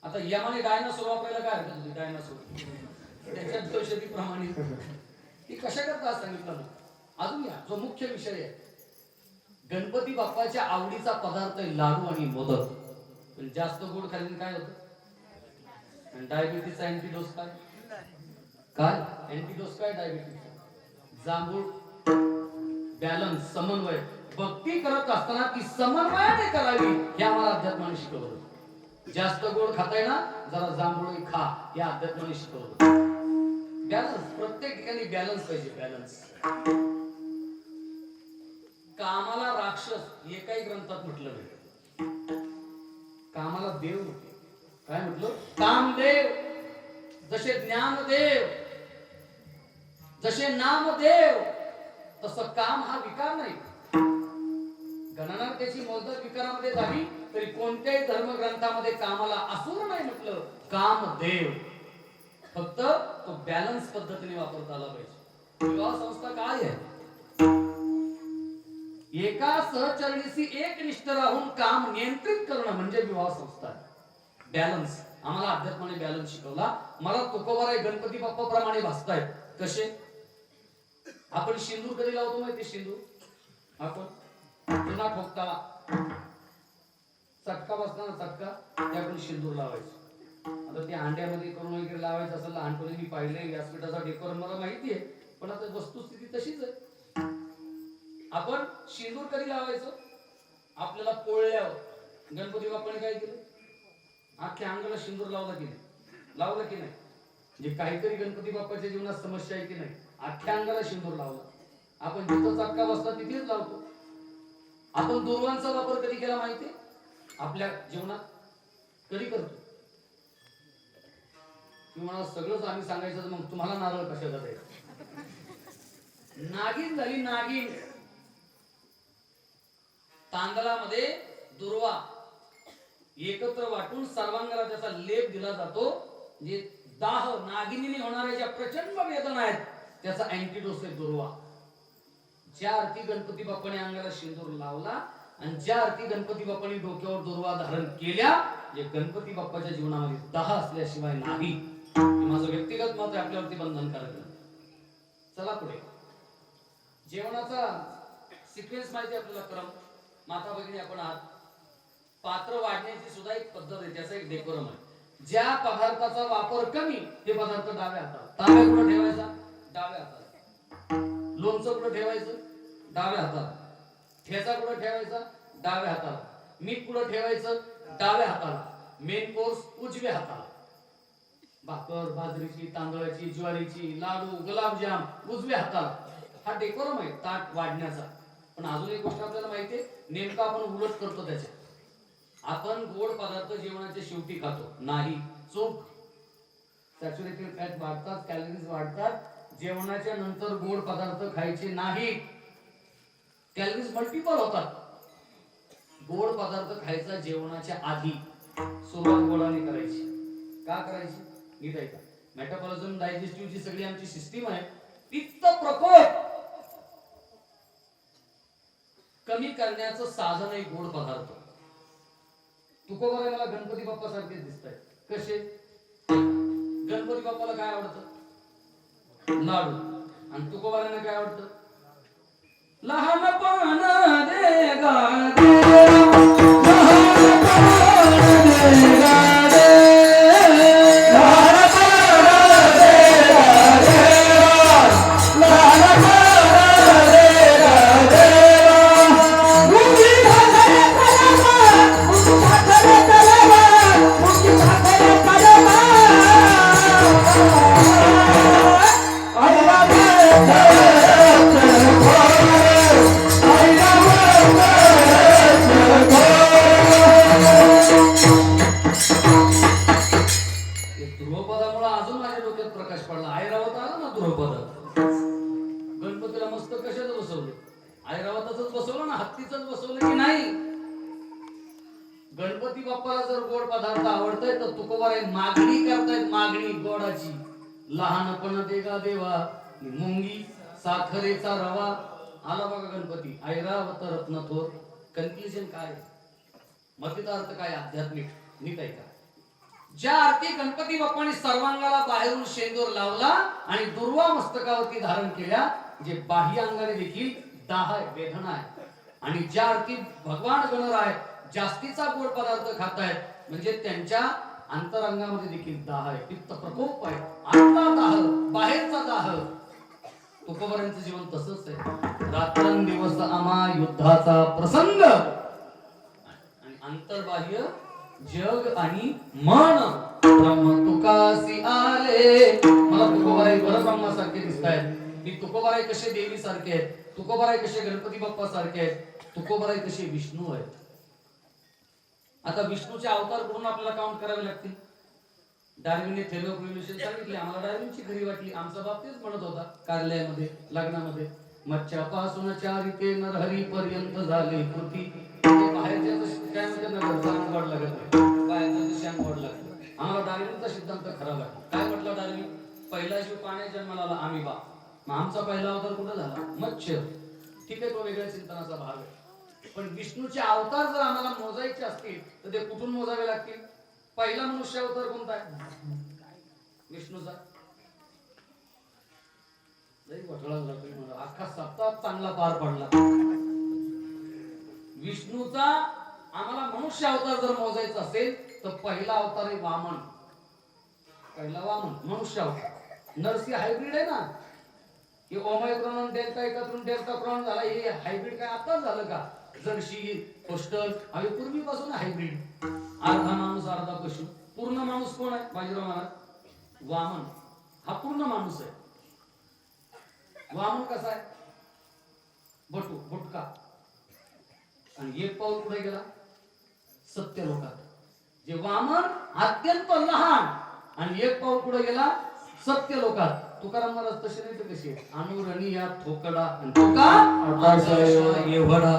आता यमाने डायनासोर वापरायला काय हरकत होती? डायनासोर त्याच्यात औषधीप्रमाणे ती कशा करता सांगितलं मग. अजून या जो मुख्य विषय आहे, गणपती बाप्पाच्या आवडीचा पदार्थ आहे लाडू आणि मोदक. पण जास्त गोड खाल्ल्याने काय होतं? आणि डायबिटीसचा अँटीडोस काय? काय अँटीडोस काय डायबिटीसचा? जांभूळ, बॅलन्स, समन्वय. भक्ती करत असताना ती समन्वयाने करावी हे आम्हाला अध्यात्माने शिकवलं. जास्त गोड खाताय ना, जरा जांभूळ खा, हे अध्यात्माने शिकवलं. बॅलन्स, प्रत्येक ठिकाणी बॅलन्स पाहिजे. बॅलन्स. कामाला राक्षस एकाही ग्रंथात म्हटलं नाही, कामाला देव म्हटलं. काय म्हटलं? कामदेव. जसे ज्ञानदेव, जसे नामदेव, तसं काम हा विकार नाही. गणना त्याची मोदक विकारामध्ये झाली तरी कोणत्याही धर्मग्रंथामध्ये कामाला असुर नाही म्हटलं. कामदेव. फक्त तो बॅलन्स पद्धतीने वापरता आला पाहिजे. विवाह संस्था काय आहे? एका सहचरणीशी एकनिष्ठ राहून काम नियंत्रित करणं म्हणजे विवाह संस्था. बॅलन्स आम्हाला अध्यात्माने बॅलन्स शिकवला. मला तुकोबाराय गणपती बाप्पा प्रमाणे भासतायत. कसे? आपण सिंदूर कधी लावतो माहिती? सिंदूर आपण पुन्हा ठोकता, चटका बसताना चटका, ते आपण सिंदूर लावायचं. आता ते अंड्यामध्ये करून वगैरे लावायचं असं लहानपणी मी पाहिलंय. व्यासपीठाचा डेकोर मला माहिती आहे, पण आता वस्तुस्थिती तशीच आहे. आपण सिंदूर कधी लावायचं? आपल्याला पोळल्यावर गणपती बाप्पाने काय केलं? अख्ख्या अंगाला सिंदूर लावला की नाही? लावलं की नाही? म्हणजे काहीतरी गणपती बाप्पाच्या जीवनात समस्या आहे की नाही? अख्ख्या अंगाला सिंदूर लावला. आपण जिथं चटका बसला तिथेच लावतो. आपण दुर्वांचा वापर कधी केला माहितीये? आपल्या जीवनात कधी करतो? तुम्हाला सगळंच आम्ही सांगायचं तर मग तुम्हाला नारळ कशाला द्यायचं? नागिन झाली नागिन. तांदळामध्ये दुर्वा एकत्र वाटून सर्वांगाला त्याचा लेप दिला जातो. म्हणजे दाह, नागिनीने होणाऱ्या ज्या प्रचंड वेदना आहेत त्याचा अँटीडोस आहे दुर्वा. ज्या अर्थी गणपती बाप्पाने अंगाला सिंदूर लावला आणि ज्या अर्थी गणपती बाप्पाने डोक्यावर दुर्वा धारण केल्या, जे गणपती बाप्पाच्या जीवनामध्ये दाह असल्याशिवाय नाही. माझं व्यक्तिगत मत आहे, आपल्यावरती बंधनकारक नाही. चला पुढे. जेवणाचा सिक्वेन्स माहिती आपल्याला. क्रम माता भगिनी आपण आहात. पात्र वाढण्याची सुद्धा एक पद्धत आहे, त्याचा एक डेकोरम आहे. ज्या पदार्थाचा वापर कमी ते पदार्थ डाव्या हाताला. तांब्या कुठं ठेवायचा? डाव्या हाताला. लोणचं कुठं ठेवायचं? डाव्या हाताला. ठेचा कुठं ठेवायचा? डाव्या हाताला. मीठ कुठं ठेवायचं? डाव्या हाताला. मेन कोर्स उजव्या हाताला. भाकर, बाजरीची, तांदळाची, ज्वारीची, लाडू, गुलाबजाम उजव्या हाताला. हा डेकोरम आहे ताट वाढण्याचा. पण अजून एक गोष्ट आपल्याला माहितीये, नेमकं आपण उलट करतो त्याच्या. आपण गोड पदार्थ जेवणाच्या शेवटी खातो. नाही, चूक. सॅच्युरेटेड फॅट वाढतात, कॅलरीज वाढतात. जेवणाच्या नंतर गोड पदार्थ खायचे नाही. कॅलरीज मल्टिपल होतात. गोड पदार्थ खायचा जेवणाच्या आधी. सुरुवात गोडाने करायची. का करायची? नीट ऐका. मेटाबॉलिझम, डायजेस्टिव्हची सगळी आमची सिस्टीम आहे. पित्त प्रकोप कमी करण्याचं साधन आहे गोड पदार्थ. तुकोबाराय मला गणपती बाप्पा सारखेच दिसत आहेत. कसे? गणपती बाप्पाला काय आवडतं? लाडू. आणि तुकोबारायला काय आवडतं? लहानपण दे गाडे, गणपती बाप्पाला जर गोड पदार्थ आवडतोय तर तुकोबाराय मागणी करतायत. मागणी गोडाची. लहानपण देगा देवा, मुंगी साखरेचा रवा. आला बघा गणपती. ऐरावत रत्न थोर. कन्क्लुजन काय? मतितार्थ काय? आध्यात्मिक. नीट ऐका. ज्या आरती गणपती बाप्पांनी सर्वांगाला बाहेरून शेंदूर लावला आणि दुर्वा मस्तकावरती धारण केल्या, जे बाह्य अंगाने देखील दाह आहे, वेदना आहे. आणि ज्या आरती भगवान गणराय जास्तीचा गोड पदार्थ खातायत म्हणजे त्यांच्या अंतरंगामध्ये देखील दाह आहे, पित्त प्रकोप आहे, आतला दाह, बाहेरचा दाह. तुकोबारांचं जीवन तसंच आहे. रात्रंदिवस आम्हा युद्धाचा प्रसंग आणि अंतर्बाह्य जग आणि मन. ब्रह्म तुकासी आले. मला तुकोबाराई परब्रह्मासारखे दिसतायत. मी तुकोबाराई कसे देवी सारखे आहेत, तुकोबाराई कसे गणपती बाप्पा सारखे आहेत, तुकोबाराई कसे विष्णू आहेत. आता विष्णूचे अवतार करून आपल्याला काउंट करावे लागतील. डार्विनने थेलोक्विल्युशन सांगितले, आम्हाला डार्विनची खरी वाटली. आमचा बाप तेच म्हणत होता कार्यालयामध्ये, लग्नामध्ये, मच्छापासून चारिते नरहरी पर्यंत झाले कृती. बाहेरच्या काय म्हणतात ना, घरचा गोड लागत नाही, बाहेरचा शान गोड लागतो. आम्हाला डार्विनचा सिद्धांत खरा वाटला. काय म्हटलं डार्विन? पहिला जीव पाण्यात जन्माला आला आम्ही बा. मग आमचा पहिला अवतार कुठं झाला? मच्छर. ठीक आहे, तो वेगळ्या चिंतनाचा भाग आहे. पण विष्णूचे अवतार जर आम्हाला मोजायचे असतील तर ते कुठून मोजावे लागतील? पहिला मनुष्य अवतार कोणता आहे? विष्णूचा. लई घोटाळा झाला तुम्ही मला. अख्खा सप्ताह चांगला पार पडला. विष्णूचा आम्हाला मनुष्य अवतार जर मोजायचा असेल तर पहिला अवतार आहे वामन. पहिला वामन मनुष्य अवतार. नरसी हायब्रिड आहे ना, की ओमायक्रॉन डेल्टा एकत्रून डेल्टा क्रॉन झाला. हे हायब्रिड काय आता झालं का? जर्सी, पोस्टल, आम्ही पूर्वीपासून हायब्रिड. अर्धा माणूस अर्धा पशु. पूर्ण माणूस कोण आहे? बाजीराव महाराज. वामन हा पूर्ण माणूस आहे. वामन कसा आहे? बटू, बुटका. आणि एक पाऊल पुढे गेला सत्य लोकात. जे वामन अत्यंत लहान आणि एक पाऊल पुढे गेला सत्य लोकात. तुकाराम महाराज तसे नाही तर कसे? अनुरणी या थोकडा आणि तुका आकाश एवढा.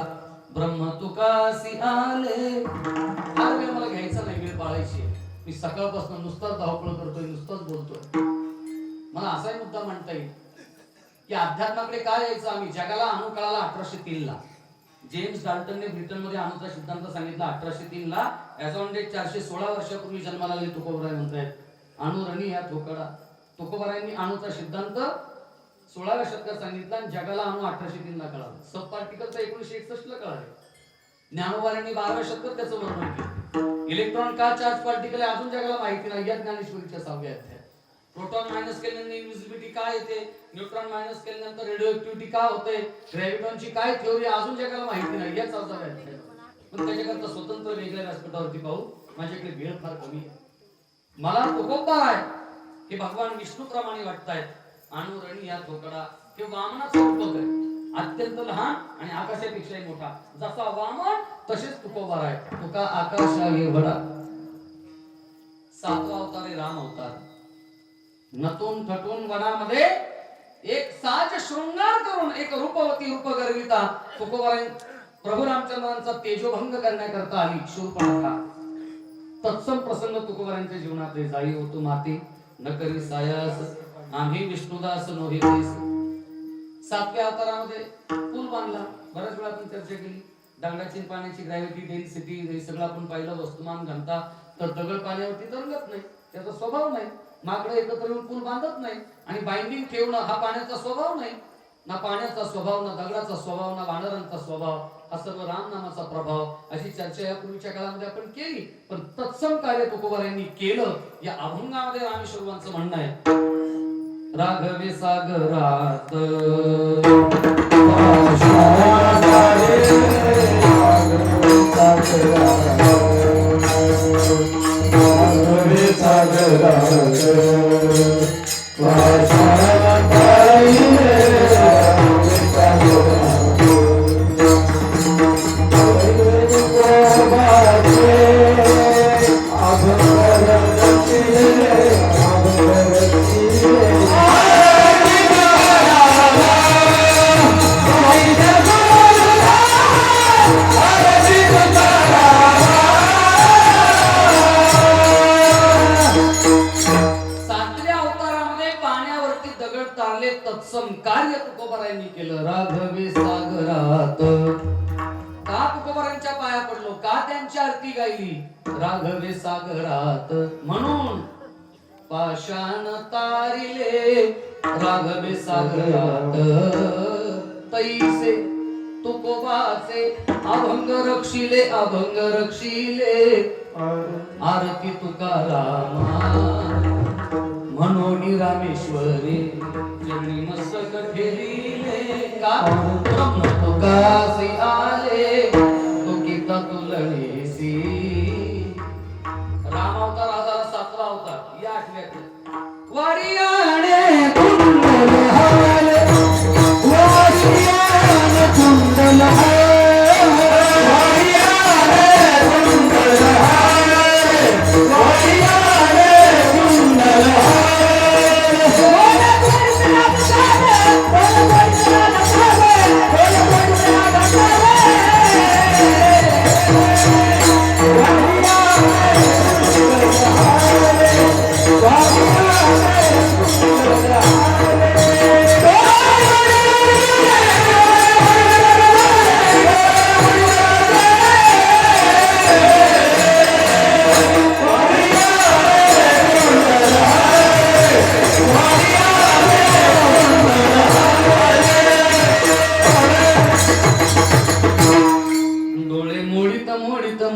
ब्रह्म तुकासी आले. फार वेळ मला घ्यायचा नाही, वेळ पाळायची. मी सकाळपासून नुसताच धावपळ करतोय, नुसताच बोलतोय. मला असाही मुद्दा म्हणता येईल की अध्यात्माकडे काय यायचं आम्ही? जगाला अणू कळाला 1803 ला. जेम्स डाल्टनने ब्रिटन मध्ये अणूचा सिद्धांत सांगितला 1803 ला. ऍज ऑन डेट 416 वर्षापूर्वी जन्माला आले तुकोबाराय म्हणतायत. अणुरणी या थोकडा. तुकोबारायांनी अणूचा सिद्धांत 16व्या शतकात सांगितला आणि जगाला अणू 1803 ला कळाला. सब पार्टिकलचा 1961 ला कळाले. ज्ञानोबारायांनी 12व्या शतकात त्याचं वर्णन केलं. इलेक्ट्रॉन का चार्ज पार्टिकल आहे अजून जगाला माहिती नाही. या ज्ञानेश्वरीच्या 6व्या अध्यायात. प्रोटॉन मायनस केल्यानंतर इन्व्हिजिबिलिटी काय येते, न्यूट्रॉन मायनस केल्यानंतर रेडिओ ऍक्टिव्हिटी काय होते, ग्रॅव्हिटॉनची काय थ्योरी अजून जगाला माहिती नाही. या 4व्या अध्यायात. पण त्याच्याकरता स्वतंत्र वेगळ्या व्यासपीठावरती पाहू. माझ्याकडे वेळ फार कमी आहे. मला तुकोबाराय हे भगवान विष्णू प्रमाणे वाटतायत. अणुरणी या थोकडा हे वामनाचा रूपक आहे. अत्यंत लहान आणि आकाशापेक्षाही मोठा. जसा वामन तसेच तुकोबाराय. तुका आकाश एवढा. 7वा अवतार आहे राम अवतार. नटून थटून वनामध्ये एक साज शृंगार करून एक रूपवती रूप गर्विता तुकोबाराय प्रभू रामचंद्रांचा तेजोभंग करण्याकरता आली शूर्पणखा. तत्सम प्रसंग तुकोबारायांच्या जीवनात जाई होतो माते न करी सायास आम्ही विष्णुदास नोहे देस. 7व्या अवतारामध्ये पूल बांधला. बऱ्याच वेळा आपण चर्चा केली. दगडाची पाण्याची ग्रॅव्हिटी, डेन्सिटी हे सगळं आपण पाहिलं. वस्तुमान घनता. तर दगड पाण्यावरती तरंगत नाही, त्याचा स्वभाव नाही. माकडे एकत्र येऊन पूल बांधत नाही. आणि बाइंडिंग ठेवणं हा पाण्याचा स्वभाव नाही. ना पाण्याचा स्वभाव, ना दगडाचा स्वभाव, ना वानरांचा स्वभाव. हा सर्व राम नामाचा प्रभाव. अशी चर्चा या पूर्वीच्या काळामध्ये आपण केली. पण तत्सम कार्य तुकोबारायांनी केलं. या अभंगामध्ये रामेश्वरांचं म्हणणं आहे. राघवे सागरात गायली राघवे सागरात म्हणून पाषाण तारिले राघवे सागरात तैसे तुकोबाचे अभंग रक्षिले आरती तुकारामा मनोनी रामेश्वरी जगणी मस्तक ठेलिले का ब्रह्म तुकासी आले तुकिता तुलणीसी राम अवतार हा 7वा अवतार या 8व्यात वारियाने कुंडल हाले वारियाने कुंडल हाले वारियाने कुंडल हाले वारियाने कुंडल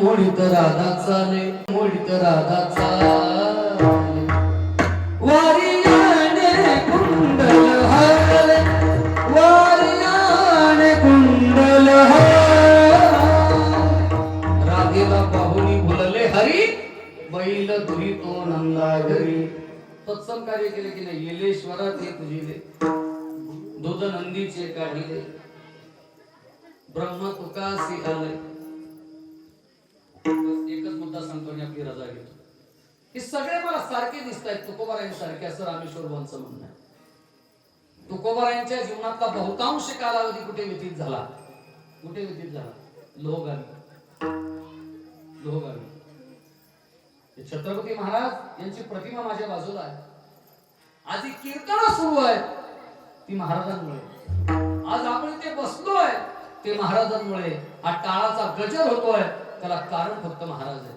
मोडित राधा चाले मोडित राधा चाले वारियाने कुंडल हाले वारियाने कुंडल राधेला पाहुणी बोलले हरी बैल धुरी तो नंदा घरी तत्सम कार्य केले की नाही येलेश्वरात हे तुझिले दूध नंदीचे काढले ब्रह्म तुकासी आले एकच मुद्दा सांगतो आणि आपली रजा घेतो हे सगळे मला सारखे दिसत आहेत तुकोबारायांसारखे असं रामेश्वर भाऊंचं म्हणणं आहे तुकोबारायांच्या जीवनातला बहुतांश कालावधी कुठे व्यतीत झाला लोहगावी छत्रपती महाराज यांची प्रतिमा माझ्या बाजूला आहे आज ही कीर्तन सुरू आहे ती महाराजांमुळे आज आपण इथे बसलोय ते महाराजांमुळे हा टाळाचा गजर होतोय त्याला कारण फक्त महाराज आहे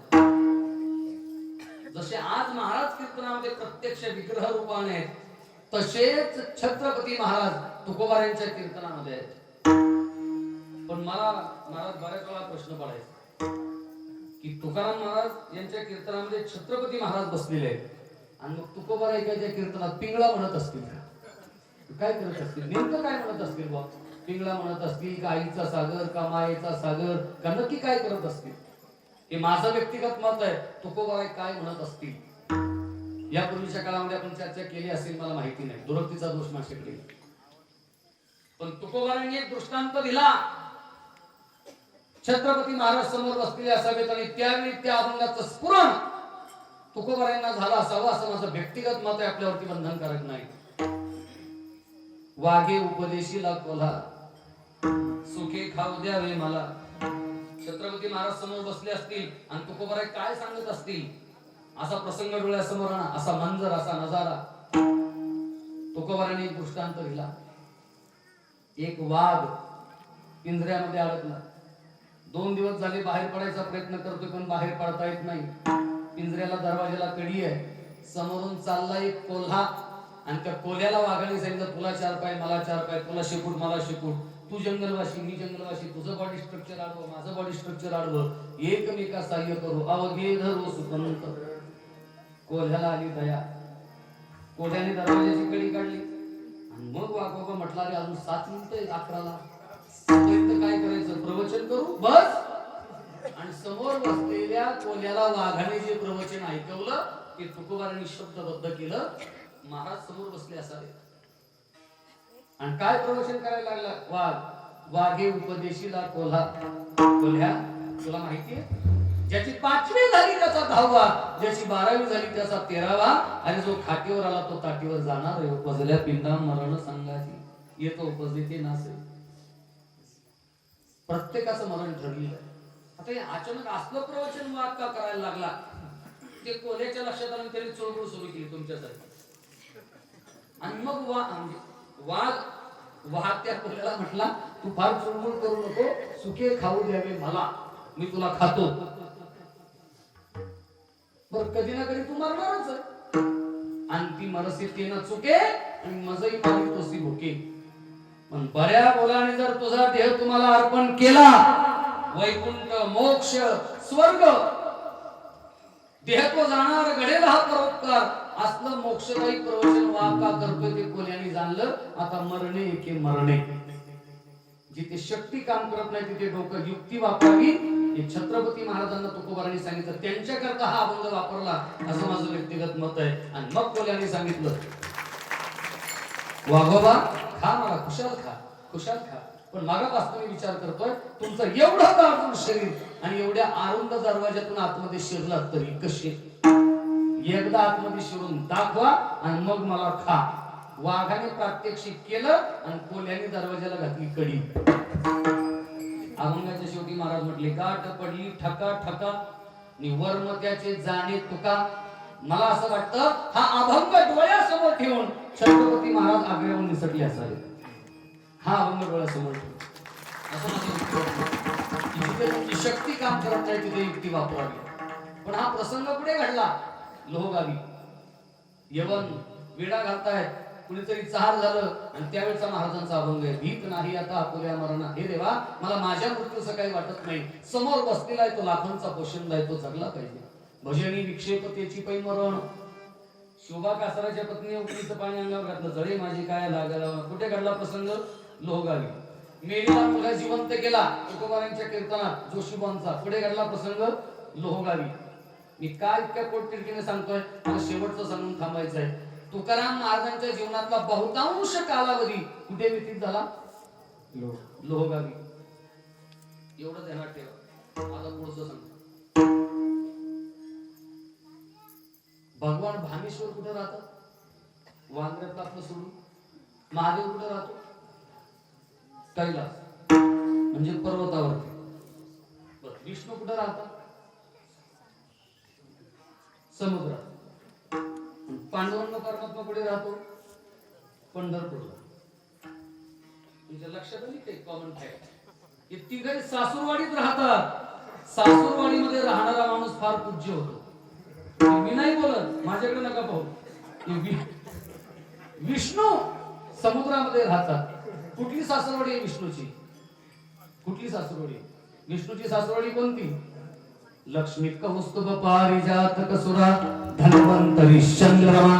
जसे आज महाराज कीर्तनामध्ये प्रत्यक्ष विग्रह रूपाने तसेच छत्रपती महाराज तुकोबारायांच्या कीर्तनामध्ये आहेत पण मला महाराज बऱ्याच वेळा प्रश्न पडायचा की तुकाराम महाराज यांच्या कीर्तनामध्ये छत्रपती महाराज बसलेले आहेत आणि मग तुकोबारायांच्या कीर्तनात पिंगळा म्हणत असतील काय करत असतील नेमकं काय म्हणत असतील बा पिंगळा म्हणत असतील का आईचा सागर का मायेचा सागर का नक्की काय करत असतील हे माझं व्यक्तिगत मत आहे तुकोबाराय काय म्हणत असतील यापूर्वीच्या काळामध्ये आपण चर्चा केली असेल मला माहिती नाही दुरुक्तीचा दोष माझ्याकडे पण तुकोबारायांनी एक दृष्टांत दिला छत्रपती महाराज समोर बसलेले असावेत आणि त्यावेळी त्या अभंगाचं स्फुरण तुकोबारायांना झाला असावं असं माझं व्यक्तिगत मत आहे आपल्यावरती बंधनकारक नाही वाघे उपदेशीला कोल्हा सुखे खाऊ द्यावे मला छत्रपती महाराज समोर बसले असतील आणि तुकोबाराय काय सांगत असतील असा प्रसंग डोळ्यासमोर आणा असा मंजर असा नजारा तुकोबाराने एक दृष्टांत दिला एक वाघ पिंजऱ्यामध्ये अडकला 2 दिवस झाले बाहेर पडायचा प्रयत्न करतोय पण बाहेर पडता येत नाही पिंजऱ्याला दरवाजाला कडी आहे समोरून चालला एक कोल्हा आणि त्या कोल्याला वाघाने सांगितलं तुला 4 पाय मला 4 पाय तुला शेपूट मला शेपूट तू जंगलवासी मी जंगलवासी तुझं बॉडी स्ट्रक्चर आडवं माझं बॉडी स्ट्रक्चर आडवं एकमेका सहाय्य करू अवघे धरू सुपंत कोल्ह्याला आली दया कोल्ह्याने दरवाजाची कडी काढली आणि मग वाघोबा म्हटला रे अजून 7 मिनिटं 11ला काय करायचं प्रवचन करू बस आणि समोर बसलेल्या कोल्ह्याला वाघाने जे प्रवचन ऐकवलं ते तुकोबारांनी शब्दबद्ध केलं महाराज समोर बसले असावे आणि काय प्रवचन करायला लागला वाघ वाघे उपदेशीला कोल्हा कोल्ह्या तुला माहितीये ज्याची 5वी झाली त्याचा 10वा ज्याची 12वी झाली त्याचा 13वा आणि जो खाटीवर आला तो ताटीवर जाणार आहे उपजल्या पिंडा मरण सांगायची येतो उपजले ते नासे प्रत्येकाचं मरण ठरलेलं आहे आता हे अचानक असलं प्रवचन वाघ का करायला लागला ते कोल्ह्याच्या लक्षात आलं त्याने चोळबोळ सुरू केली तुमच्यासाठी आणि मग वाघ त्या कोल्ह्याला म्हटला तू फार चुळबुळ करू नको सुखे खाऊ द्यावे मला मी तुला खातो तर कधी ना कधी तू मरणारच आहे. आणि ती मनसे ते न चुके आणि मजही मारी तोसी भुके. पण बऱ्या बोलाने जर तुझा देह तुम्हाला अर्पण केला, वैकुंठ मोक्ष स्वर्ग देह तो जाणार घडेल हा परोपकार. असलं मोक्षदायी प्रवचन वा का करतोय ते कोल्याने जाणलं. आता मरणे की मरणे. जिथे शक्ती काम करत नाही तिथे डोकं युक्ती वापरावी. हे छत्रपती महाराजांना तुकोबारांनी सांगितलं. त्यांच्याकरता हा अभंग वापरला असं माझं व्यक्तिगत मत आहे. आणि मग कोल्याने सांगितलं, वाघोबा खा मला, खुशाल खा, खुशाल खा. पण मागापासून मी विचार करतोय, तुमचं एवढं दारुण शरीर आणि एवढ्या अरुंद दरवाज्यातून आतमध्ये शिरलात तरी कसे? एकदा आतमध्ये शिरून दाखवा आणि मग मला खा. वाघाने प्रात्यक्षिक केलं आणि कोल्याने दरवाजाला घातली कडी. अभंगाच्या शेवटी महाराज म्हटले, गाठ पडली ठका ठका निवर्म त्याचे जाणे तुका. मला असं वाटतं हा अभंग डोळ्यासमोर ठेवून छत्रपती महाराज आग्र्याहून निसटले असावे. हा अभंग डोळ्यासमोर ठेवून असं माझं जिथे तुमची शक्ती काम करत नाही तिथे युक्ती वापरावी. पण हा प्रसंग पुढे घडला. लोहगावी यवन वेडा घालतायत, कुणीतरी चहार झालं आणि त्यावेळेचा महाराजांचा अभंग आहे. भीत नाही आता आपुल्या मरणा. हे देवा, मला माझ्या मृत्यूचं काही वाटत नाही. समोर बसलेला आहे तो लाखांचा पोशिंदा आहे, तो जगला पाहिजे. भजनी विक्षेपतेची पै मरण. शोभा कासाराच्या पत्नी उकळीचं पाणी अंगावर घातलं, जळे माझी काय लागला. कुठे घडला प्रसंग? लोहगावी. मेलेला मुलगा जिवंत केला तुकोबारांच्या कीर्तनात जोशीबांचा. पुढे घडला प्रसंग लोहगावी. मी काय इतक्या पोटतिडकीने सांगतोय, मला शेवटचं सांगून थांबायचं आहे. तुकाराम महाराजांच्या जीवनातला बहुतांश कालावधी कुठे व्यतीत झाला? लोहगावी. एवढं ध्यानात ठेवा. आता पुढचं सांगतो. भगवान भामेश्वर कुठे राहतात? वांद्र्यातला आपलं सोडून. महादेव कुठे राहतो? कैलास म्हणजे पर्वतावरती. विष्णू कुठे राहतात? समुद्रात. पांडुरंग परमात्मा कुठे राहतो? पंढरपूरला. तुमच्या लक्षात आली काही कॉमन फॅक्ट? हे तिघे सासूरवाडीत राहतात. सासूरवाडीमध्ये राहणारा माणूस फार पूज्य होतो. मी नाही बोलत, माझ्याकडे नका पाहू. विष्णू समुद्रामध्ये राहतात. कुठली सासूरवाडी आहे विष्णूची? कुठली सासूरवाडी? विष्णूची सासूरवाडी कोणती? लक्ष्मी कौस्तुभ पारिजातक सुरा धन्वंतरी चंद्रमा.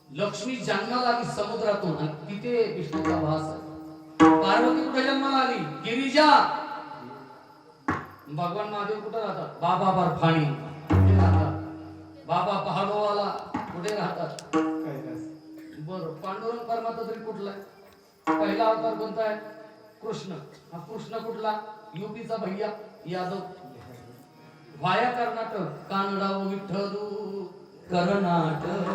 लक्ष्मी जन्माला आली समुद्रातून आणि तिथे विष्णूचा वास आहे. पार्वती कुठे जन्माला आली? गिरिजा. भगवान महादेव कुठे राहतात? बाबा बर्फाणी कुठे राहतात? बाबा पहाडोवाला कुठे राहतात? बरं, पांडुरंग परमात्मा तरी कुठला आहे? पहिला अवतार कोणता आहे? कृष्ण. हा कृष्ण कुठला? युपीचा भैया यादव. वाया कर्नाटक. कानडाव विठ्ठलू कर्नाटक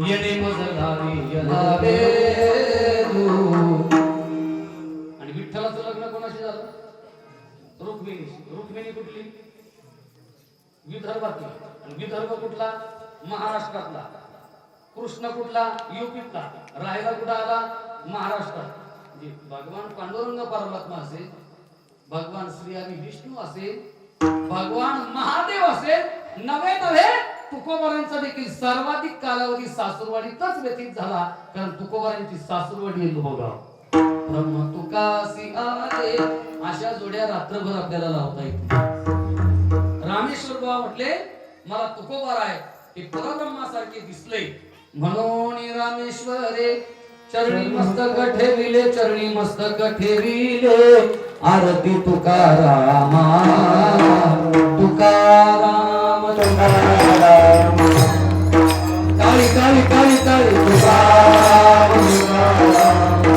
येणे मजलावे यलावे दू. आणि विठ्ठलाचं लग्न कोणाशी झालं? रुक्मिणीशी. रुक्मिणी कुठली? विदर्भातली. आणि विदर्भ कुठला? महाराष्ट्रातला. कृष्ण कुठला? युपीतला. राहायला कुठं आला? महाराष्ट्रात. भगवान पांडुरंग परमात्मा असेल, भगवान श्री हरी विष्णू असेल, भगवान महादेव असेल, नवे तुकोबारांचा देखील सर्वाधिक कालावधी सासूरवाडीतच व्यतीत झाला. कारण तुकोबारांची सासूरवाडी आहे लोहगाव. ब्रह्म तुकासी आले. अशा जोड्या रात्रभर आपल्याला लावता येतील. रामेश्वर बाबा म्हटले, मला तुकोबार आहे ते परब्रह्मासारखे दिसले म्हणून रामेश्वरे चरणी मस्तक ठेविले. चरणी मस्तक ठेविले. आरती तुकारामा तुकाराम तुकाराम. काळी काळी काळी काळी तुकाराम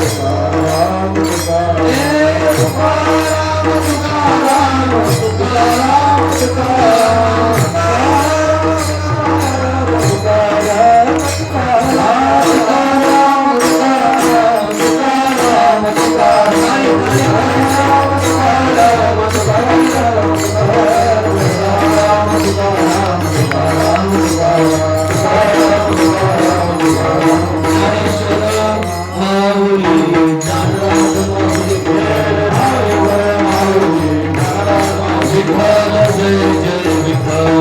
तुकाराम तुकाराम तुकाराम तुकाराम तुकाराम जय जय विठ्ठल.